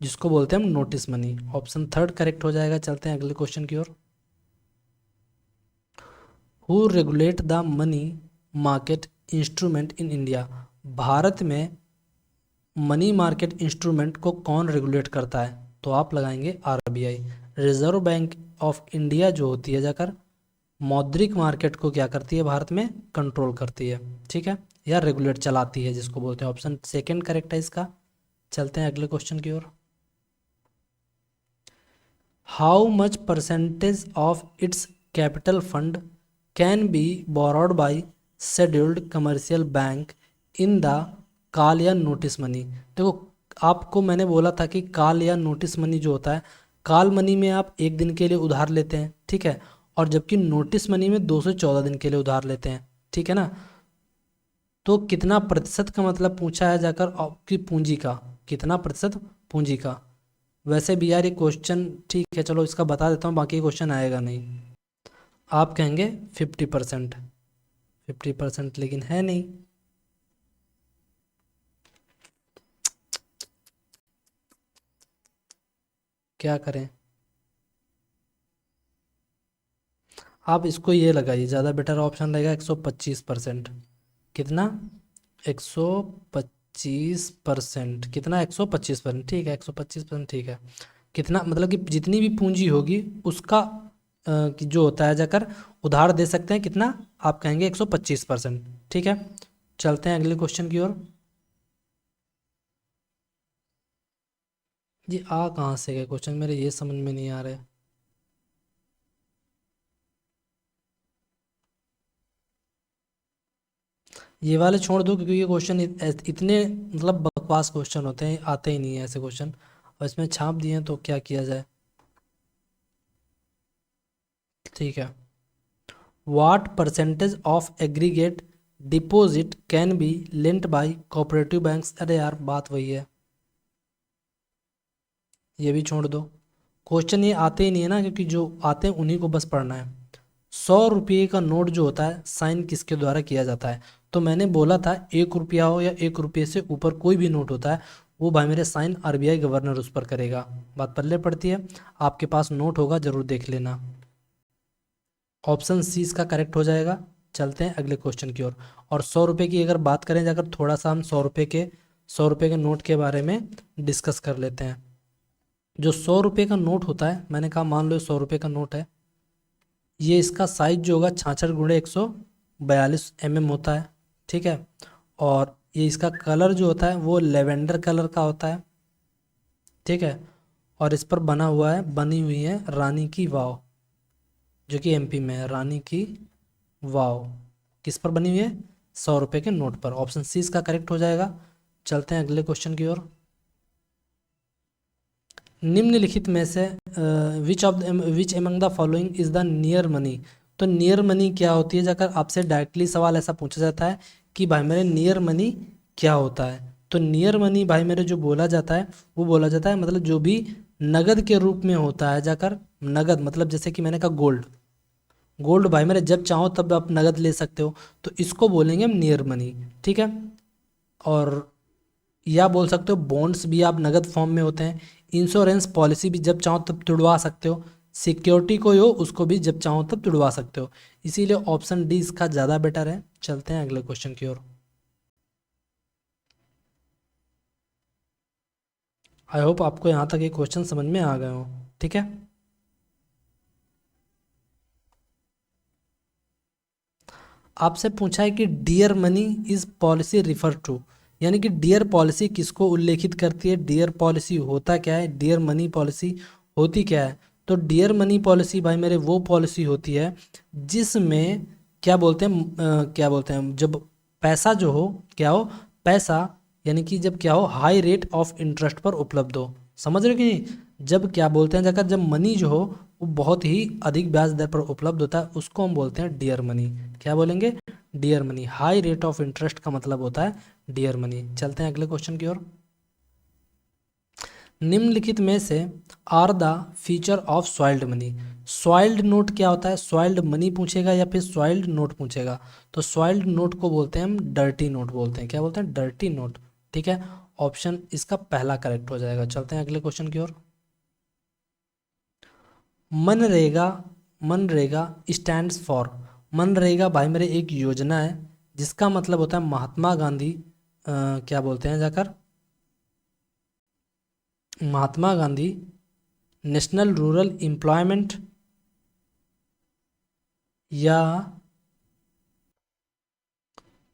जिसको बोलते हैं हम notice money. Option third correct हो जाएगा। चलते हैं अगले क्वेश्चन की ओर। Who regulate the money market instrument in India. भारत में मनी मार्केट इंस्ट्रूमेंट को कौन रेगुलेट करता है? तो आप लगाएंगे RBI. Reserve bank of India जो होती है जाकर मौद्रिक मार्केट को क्या करती है भारत में? कंट्रोल करती है, ठीक है, या रेगुलेट चलाती है जिसको बोलते हैं। ऑप्शन सेकंड करेक्ट है इसका। चलते हैं अगले क्वेश्चन की ओर। How much percentage of its capital fund can be borrowed by scheduled commercial bank in the call या नोटिस मनी। देखो, आपको मैंने बोला था कि कॉल या नोटिस मनी जो होता है, कॉल मनी में आप एक दिन के लिए उधार लेते हैं, ठीक है, और जबकि नोटिस मनी में 2 से 14 दिन के लिए उधार लेते हैं, ठीक है ना। तो कितना प्रतिशत का मतलब पूछा है जाकर आपकी पूंजी का, कितना प्रतिशत पूंजी का। वैसे भी यार ये क्वेश्चन ठीक है, चलो इसका बता देता हूँ, बाकी क्वेश्चन आएगा नहीं। आप कहेंगे 50%, 50%, लेकिन है नहीं। क्या करें? आप इसको ये लगाइए, ज़्यादा बेटर ऑप्शन रहेगा 125%। कितना? 125%। कितना? 125%, ठीक है, 125%, ठीक है। कितना मतलब कि जितनी भी पूंजी होगी उसका कि जो होता है जाकर उधार दे सकते हैं, कितना? आप कहेंगे 125%, ठीक है। चलते हैं अगले क्वेश्चन की ओर। ये आ कहाँ से गए क्वेश्चन, मेरे ये समझ में नहीं आ रहे। ये वाले छोड़ दो क्योंकि ये क्वेश्चन इतने मतलब बकवास क्वेश्चन होते हैं, आते ही नहीं है ऐसे क्वेश्चन, और इसमें छाप दिए हैं तो क्या किया जाए। ठीक है। What percentage of aggregate deposit can be lent by cooperative banks. अरे यार बात वही है, ये भी छोड़ दो। क्वेश्चन ये आते ही नहीं है ना, क्योंकि जो आते हैं उन्हीं को बस पढ़ना है। 100 रुपये का नोट जो होता है साइन किसके द्वारा किया जाता है? तो मैंने बोला था 1 रुपया हो या 1 रुपये से ऊपर कोई भी नोट होता है, वो भाई मेरे साइन आरबीआई गवर्नर उस पर करेगा। बात पल्ले पड़ती है। आपके पास नोट होगा, जरूर देख लेना। ऑप्शन सी इसका करेक्ट हो जाएगा। चलते हैं अगले क्वेश्चन की ओर। और 100 रुपये की अगर बात करें जाकर, थोड़ा सा हम 100 रुपये के नोट के बारे में डिस्कस कर लेते हैं। जो 100 रुपये का नोट होता है, मैंने कहा मान लो 100 रुपये का नोट है, ये इसका साइज जो होगा 66 × 142 mm होता है, ठीक है। और ये इसका कलर जो होता है वो लेवेंडर कलर का होता है, ठीक है। और इस पर बनी हुई है रानी की वाव, जो कि एमपी में है, रानी की वाव। किस पर बनी हुई है? 100 रुपये के नोट पर। ऑप्शन सी इसका करेक्ट हो जाएगा। चलते हैं अगले क्वेश्चन की ओर। निम्नलिखित में से which among the following is the near money. तो नियर मनी क्या होती है जाकर आपसे डायरेक्टली सवाल ऐसा पूछा जाता है कि भाई मेरे नियर मनी क्या होता है। तो नियर मनी भाई मेरे जो बोला जाता है, वो बोला जाता है मतलब जो भी नगद के रूप में होता है जाकर। नगद मतलब जैसे कि मैंने कहा गोल्ड, गोल्ड भाई मेरे जब चाहो तब आप नगद ले सकते हो, तो इसको बोलेंगे हम नियर मनी, ठीक है। और या बोल सकते हो बॉन्ड्स भी आप नगद फॉर्म में होते हैं। इंश्योरेंस पॉलिसी भी जब चाहो तब तुड़वा सकते हो। सिक्योरिटी कोई हो उसको भी जब चाहो तब तुड़वा सकते हो। इसीलिए ऑप्शन डी इसका ज़्यादा बेटर है। चलते हैं अगले क्वेश्चन की ओर। आई होप आपको यहाँ तक ये क्वेश्चन समझ में आ गए हो, ठीक है। आपसे पूछा है कि dear money is policy refer to, यानी कि डियर पॉलिसी किसको उल्लेखित करती है, डियर पॉलिसी होता क्या है, डियर मनी पॉलिसी होती क्या है। तो डियर मनी पॉलिसी भाई मेरे वो पॉलिसी होती है जिसमें क्या बोलते हैं क्या बोलते हैं, जब पैसा जो हो क्या हो, पैसा, यानी कि जब क्या हो हाई रेट ऑफ इंटरेस्ट पर उपलब्ध हो। समझ रहे हो कि नहीं? जब क्या बोलते हैं जाकर जब मनी जो हो वो बहुत ही अधिक ब्याज दर पर उपलब्ध होता है, उसको हम बोलते हैं डियर मनी। क्या बोलेंगे? Dear money. High rate of interest का मतलब होता है डियर मनी। चलते हैं अगले क्वेश्चन की ओर। निम्नलिखित में से are the feature of soiled money. Soiled note क्या होता है? सॉइल्ड मनी पूछेगा या फिर सॉइल्ड नोट पूछेगा, तो सॉइल्ड नोट को बोलते हैं हम डर्टी नोट बोलते हैं। क्या बोलते हैं? डर्टी नोट, ठीक है। ऑप्शन इसका पहला करेक्ट हो जाएगा। चलते हैं अगले क्वेश्चन की ओर। मनरेगा, मनरेगा स्टैंड्स फॉर, मनरेगा भाई मेरे एक योजना है जिसका मतलब होता है महात्मा गांधी क्या बोलते हैं जाकर, महात्मा गांधी नेशनल रूरल एम्प्लॉयमेंट, या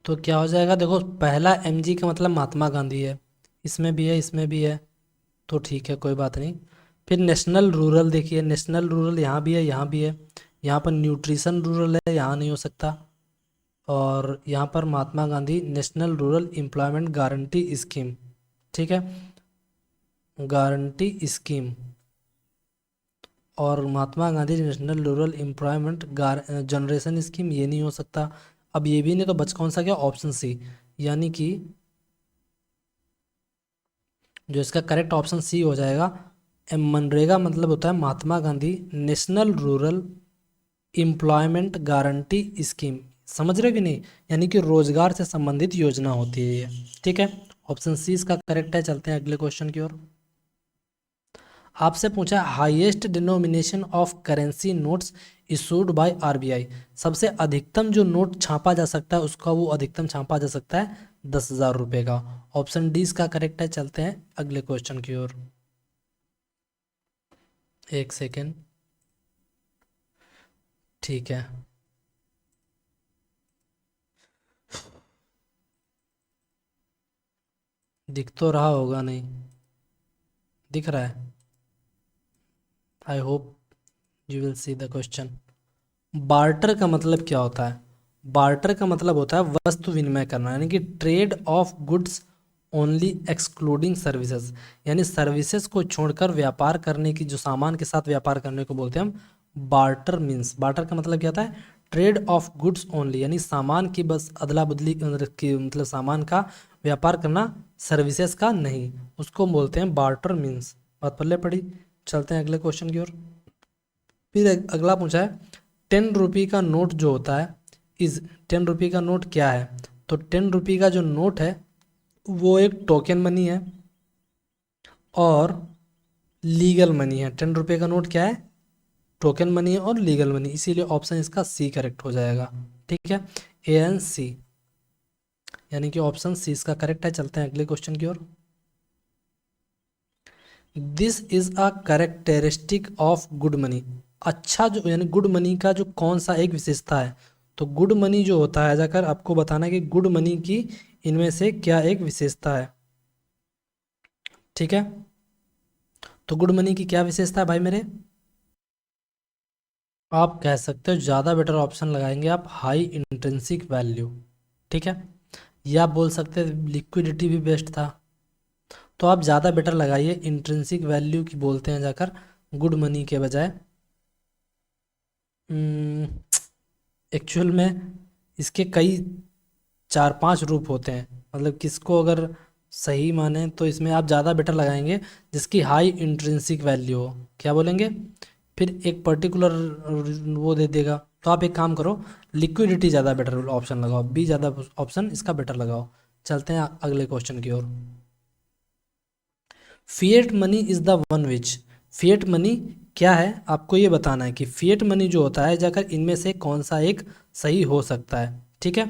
तो क्या हो जाएगा, देखो पहला एमजी का मतलब महात्मा गांधी है, इसमें भी है इसमें भी है, तो ठीक है कोई बात नहीं। फिर नेशनल रूरल, देखिए नेशनल रूरल यहाँ भी है यहाँ भी है, यहाँ पर न्यूट्रिशन रूरल है, यहाँ नहीं हो सकता। और यहाँ पर Mahatma Gandhi national rural employment guarantee scheme, ठीक है, गारंटी स्कीम, और Mahatma Gandhi national rural employment generation scheme, ये नहीं हो सकता। अब ये भी नहीं, तो बच कौन सा गया, ऑप्शन सी, यानी कि जो इसका करेक्ट ऑप्शन सी हो जाएगा। मनरेगा मतलब होता है Mahatma Gandhi national rural employment guarantee scheme, समझ रहे हो कि नहीं, यानी कि रोजगार से संबंधित योजना होती है ये, ठीक है। ऑप्शन सी इसका करेक्ट है। चलते हैं अगले क्वेश्चन की ओर। आपसे पूछा highest denomination of currency notes issued by RBI, सबसे अधिकतम जो नोट छापा जा सकता है उसका वो अधिकतम छापा जा सकता है 10,000 रुपये का। ऑप्शन डी इसका करेक्ट है। चलते हैं अगले क्वेश्चन की ओर। एक सेकेंड, ठीक है, दिख तो रहा होगा, नहीं दिख रहा है, I hope you will see the question. Barter का मतलब क्या होता है, बार्टर का मतलब होता है वस्तु विनिमय करना, यानी कि trade off goods only excluding services, यानी सर्विसेज को छोड़कर व्यापार करने की, जो सामान के साथ व्यापार करने को बोलते हैं हम बार्टर। मीन्स बार्टर का मतलब क्या होता है, ट्रेड ऑफ गुड्स ओनली, यानी सामान की बस अदला बदली की, मतलब सामान का व्यापार करना, सर्विसेज का नहीं, उसको बोलते हैं बार्टर। मीन्स बात पल्ले पड़ी। चलते हैं अगले क्वेश्चन की ओर। फिर अगला पूछा है 10 रुपये का नोट जो होता है, इज 10 रुपये का नोट क्या है, तो 10 रुपये का जो नोट है वो एक टोकन मनी है और लीगल मनी है। 10 रुपये का नोट क्या है, टोकन मनी है और लीगल मनी, इसीलिए ऑप्शन इसका सी करेक्ट हो जाएगा, ठीक है, ए एन सी, यानी कि ऑप्शन सी इसका करेक्ट है। चलते हैं अगले क्वेश्चन की ओर। This is a characteristic of good money, अच्छा जो यानी गुड मनी का जो कौन सा एक विशेषता है, तो गुड मनी जो होता है जाकर आपको बताना है कि गुड मनी की इनमें से क्या एक विशेषता है, ठीक है। तो गुड मनी की क्या विशेषता है भाई मेरे, आप कह सकते हो ज़्यादा बेटर ऑप्शन लगाएंगे आप, हाई इंट्रिंसिक वैल्यू, ठीक है, या आप बोल सकते हैं लिक्विडिटी भी बेस्ट था, तो आप ज़्यादा बेटर लगाइए इंट्रिंसिक वैल्यू की बोलते हैं जाकर गुड मनी के बजाय। एक्चुअल में इसके कई 4-5 रूप होते हैं, मतलब किसको अगर सही माने तो इसमें आप ज़्यादा बेटर लगाएंगे जिसकी हाई इंट्रिंसिक वैल्यू हो, क्या बोलेंगे, फिर एक पर्टिकुलर वो दे देगा। तो आप एक काम करो, लिक्विडिटी ज़्यादा बेटर ऑप्शन लगाओ, बी ज़्यादा ऑप्शन इसका बेटर लगाओ। चलते हैं अगले क्वेश्चन की ओर। Fiat money is the one which, fiat money क्या है आपको ये बताना है कि फिएट मनी जो होता है जाकर इनमें से कौन सा एक सही हो सकता है, ठीक है,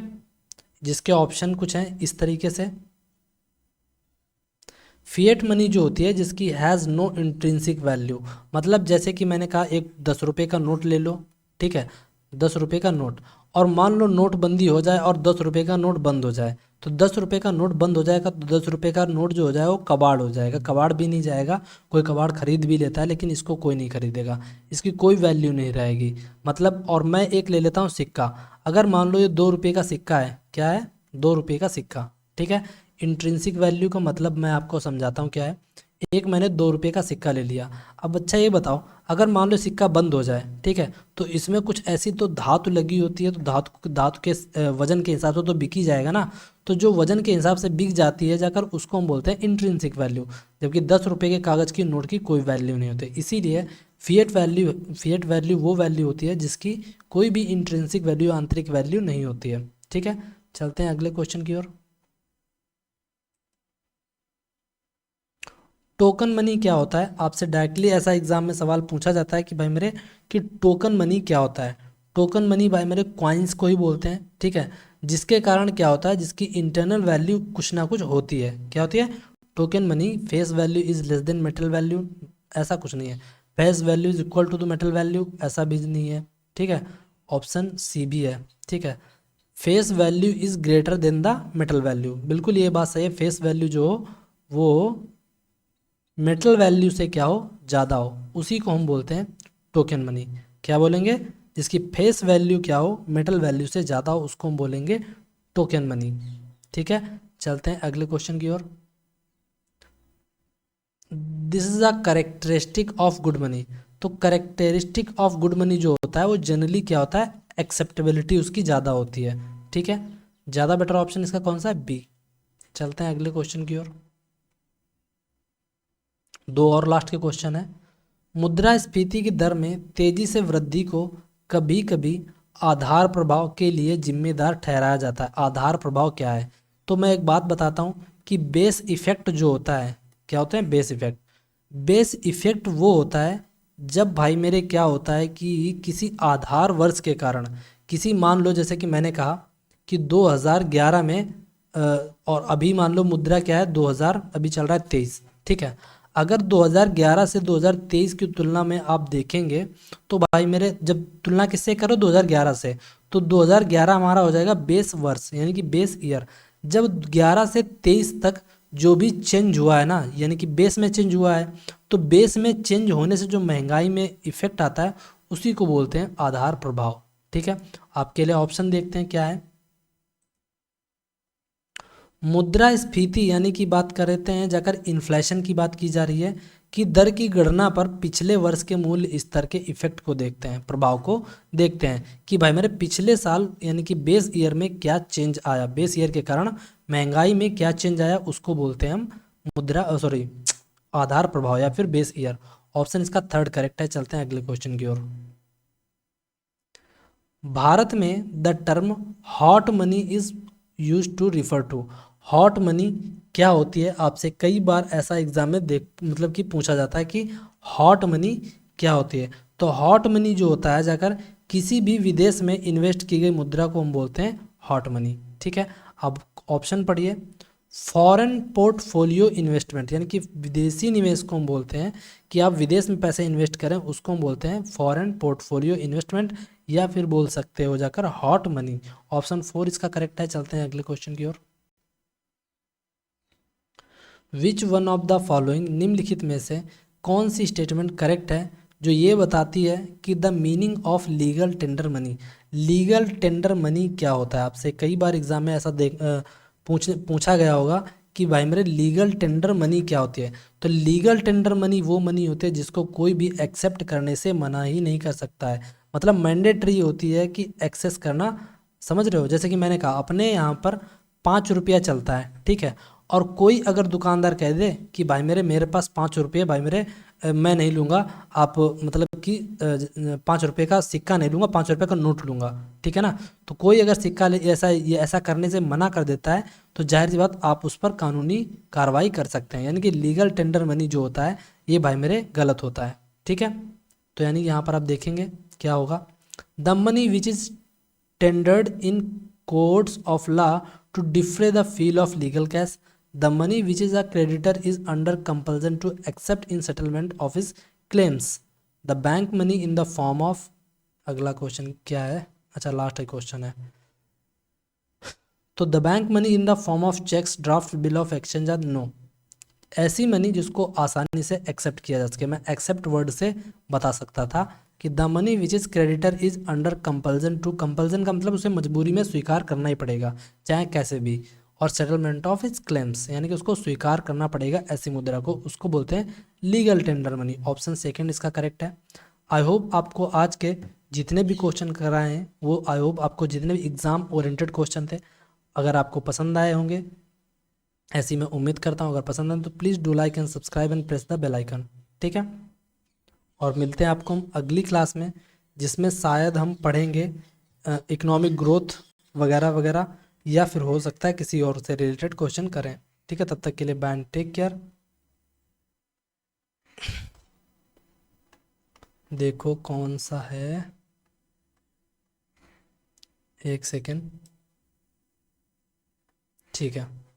जिसके ऑप्शन कुछ हैं इस तरीके से। फिएट मनी जो होती है जिसकी हैज़ नो इंट्रिंसिक वैल्यू, मतलब जैसे कि मैंने कहा एक 10 रुपये का नोट ले लो, ठीक है, 10 रुपये का नोट, और मान लो नोटबंदी हो जाए और 10 रुपये का नोट बंद हो जाए, तो 10 रुपये का नोट बंद हो जाएगा तो 10 रुपये का नोट जो हो जाए वो कबाड़ हो जाएगा, कबाड़ भी नहीं जाएगा, कोई कबाड़ खरीद भी लेता है लेकिन इसको कोई नहीं खरीदेगा, इसकी कोई वैल्यू नहीं रहेगी। मतलब और मैं एक ले लेता हूँ सिक्का, अगर मान लो ये 2 रुपये का सिक्का है, क्या है, 2 रुपये का सिक्का, ठीक है। इंट्रिंसिक वैल्यू का मतलब मैं आपको समझाता हूँ क्या है। एक मैंने 2 रुपये का सिक्का ले लिया, अब अच्छा ये बताओ अगर मान लो सिक्का बंद हो जाए, ठीक है, तो इसमें कुछ ऐसी तो धातु लगी होती है, तो धातु धातु के वजन के हिसाब से तो बिक ही जाएगा ना, तो जो वजन के हिसाब से बिक जाती है जाकर उसको हम बोलते हैं इंट्रिंसिक वैल्यू, जबकि 10 रुपये के कागज़ की नोट की कोई वैल्यू नहीं होती। इसीलिए फिएट वैल्यू वो वैल्यू होती है जिसकी कोई भी इंट्रिंसिक वैल्यू, आंतरिक वैल्यू नहीं होती है, ठीक है। चलते हैं अगले क्वेश्चन की ओर। टोकन मनी क्या होता है, आपसे डायरेक्टली ऐसा एग्जाम में सवाल पूछा जाता है कि भाई मेरे कि टोकन मनी क्या होता है। टोकन मनी भाई मेरे कॉइन्स को ही बोलते हैं, ठीक है, जिसके कारण क्या होता है, जिसकी इंटरनल वैल्यू कुछ ना कुछ होती है। क्या होती है? Token money face value is less than metal value, ऐसा कुछ नहीं है। Face value is equal to the metal value, ऐसा भी नहीं है, ठीक है। ऑप्शन सी भी है, ठीक है। Face value is greater than the metal value, बिल्कुल ये बात सही है। फेस वैल्यू जो हो वो मेटल वैल्यू से क्या हो, ज़्यादा हो, उसी को हम बोलते हैं टोकन मनी। क्या बोलेंगे? जिसकी फेस वैल्यू क्या हो, मेटल वैल्यू से ज़्यादा हो, उसको हम बोलेंगे टोकन मनी, ठीक है। चलते हैं अगले क्वेश्चन की ओर। This is a characteristic of good money. तो करेक्टरिस्टिक ऑफ गुड मनी जो होता है वो जनरली क्या होता है, एक्सेप्टेबिलिटी उसकी ज़्यादा होती है, ठीक है। ज़्यादा बेटर ऑप्शन इसका कौन सा है? बी। चलते हैं अगले क्वेश्चन की ओर। दो और लास्ट के क्वेश्चन है। मुद्रास्फीति की दर में तेजी से वृद्धि को कभी कभी आधार प्रभाव के लिए जिम्मेदार ठहराया जाता है। आधार प्रभाव क्या है? तो मैं एक बात बताता हूँ कि बेस इफेक्ट जो होता है, क्या होते हैं बेस इफेक्ट? बेस इफेक्ट वो होता है जब भाई मेरे क्या होता है कि किसी आधार वर्ष के कारण, किसी मान लो जैसे कि मैंने कहा कि 2011 में और अभी मान लो मुद्रा क्या है 2000, अभी चल रहा है 23, ठीक है। अगर 2011 से 2023 की तुलना में आप देखेंगे तो भाई मेरे जब तुलना किससे करो 2011 से, तो 2011 हमारा हो जाएगा बेस वर्ष यानी कि बेस ईयर। जब 11 से 23 तक जो भी चेंज हुआ है ना, यानी कि बेस में चेंज हुआ है, तो बेस में चेंज होने से जो महंगाई में इफेक्ट आता है उसी को बोलते हैं आधार प्रभाव, ठीक है। आपके लिए ऑप्शन देखते हैं क्या है। मुद्रास्फीति यानी कि बात करते हैं जाकर इन्फ्लेशन की बात की जा रही है कि दर की गणना पर पिछले वर्ष के मूल्य स्तर के इफेक्ट को देखते हैं, प्रभाव को देखते हैं कि भाई मेरे पिछले साल यानी कि बेस ईयर में क्या चेंज आया, बेस ईयर के कारण महंगाई में क्या चेंज आया, उसको बोलते हैं हम सॉरी आधार प्रभाव या फिर बेस ईयर। ऑप्शन इसका थर्ड करेक्ट है। चलते हैं अगले क्वेश्चन की ओर। भारत में the term hot money is use to refer to. Hot money क्या होती है? आपसे कई बार ऐसा एग्जाम में देख मतलब कि पूछा जाता है कि हॉट मनी क्या होती है। तो हॉट मनी जो होता है जाकर किसी भी विदेश में इन्वेस्ट की गई मुद्रा को हम बोलते हैं हॉट मनी, ठीक है। अब ऑप्शन पढ़िए। फॉरेन पोर्टफोलियो इन्वेस्टमेंट यानी कि विदेशी निवेश को हम बोलते हैं कि आप विदेश में पैसे इन्वेस्ट करें, उसको हम बोलते हैं फॉरेन पोर्टफोलियो इन्वेस्टमेंट, या फिर बोल सकते हो जाकर हॉट मनी। ऑप्शन फोर इसका करेक्ट है। चलते हैं अगले क्वेश्चन की ओर। Which one of the following, निम्नलिखित में से कौन सी स्टेटमेंट करेक्ट है जो ये बताती है कि the meaning of legal tender money. Legal tender money क्या होता है? आपसे कई बार एग्जाम में ऐसा पूछा गया होगा कि भाई मेरे लीगल टेंडर मनी क्या होती है। तो लीगल टेंडर मनी वो मनी होती है जिसको कोई भी एक्सेप्ट करने से मना ही नहीं कर सकता है, मतलब मैंडेटरी होती है कि एक्सेस करना। समझ रहे हो? जैसे कि मैंने कहा अपने यहाँ पर 5 रुपया चलता है, ठीक है, और कोई अगर दुकानदार कह दे कि भाई मेरे पास 5 रुपये, भाई मैं नहीं लूँगा, आप मतलब कि 5 रुपये का सिक्का नहीं लूँगा, 5 रुपये का नोट लूँगा, ठीक है ना। तो कोई अगर सिक्का ऐसा करने से मना कर देता है तो जाहिर सी बात आप उस पर कानूनी कार्रवाई कर सकते हैं, यानी कि लीगल टेंडर मनी जो होता है ये भाई मेरे गलत होता है, ठीक है। तो यानी यहाँ पर आप देखेंगे क्या होगा। The money which is tendered in courts of law to defray the fee of legal case. The money which is a creditor is under compulsion to accept in settlement of his claims. The bank money in the form of, अगला क्वेश्चन क्या है, अच्छा लास्ट है क्वेश्चन है। तो the bank money in the form of cheques, draft, bill of exchange are known. ऐसी मनी जिसको आसानी से एक्सेप्ट किया जा सके, मैं एक्सेप्ट वर्ड से बता सकता था कि the money which is creditor is under compulsion to, compulsion का मतलब उसे मजबूरी में स्वीकार करना ही पड़ेगा चाहे कैसे भी, और सेटलमेंट ऑफ इज क्लेम्स यानी कि उसको स्वीकार करना पड़ेगा ऐसी मुद्रा को, उसको बोलते हैं legal tender money. Option second इसका करेक्ट है। आई होप आपको आज के जितने भी क्वेश्चन कराए हैं वो, आई होप आपको जितने भी एग्जाम ओरिएंटेड क्वेश्चन थे अगर आपको पसंद आए होंगे, ऐसी मैं उम्मीद करता हूँ। अगर पसंद आए तो please do like and subscribe and press the bell icon, ठीक है। और मिलते हैं आपको हम अगली क्लास में जिसमें शायद हम पढ़ेंगे इकोनॉमिक ग्रोथ वगैरह वगैरह, या फिर हो सकता है किसी और से रिलेटेड क्वेश्चन करें, ठीक है। तब तक के लिए बाय, टेक केयर। देखो कौन सा है। एक सेकेंड। ठीक है।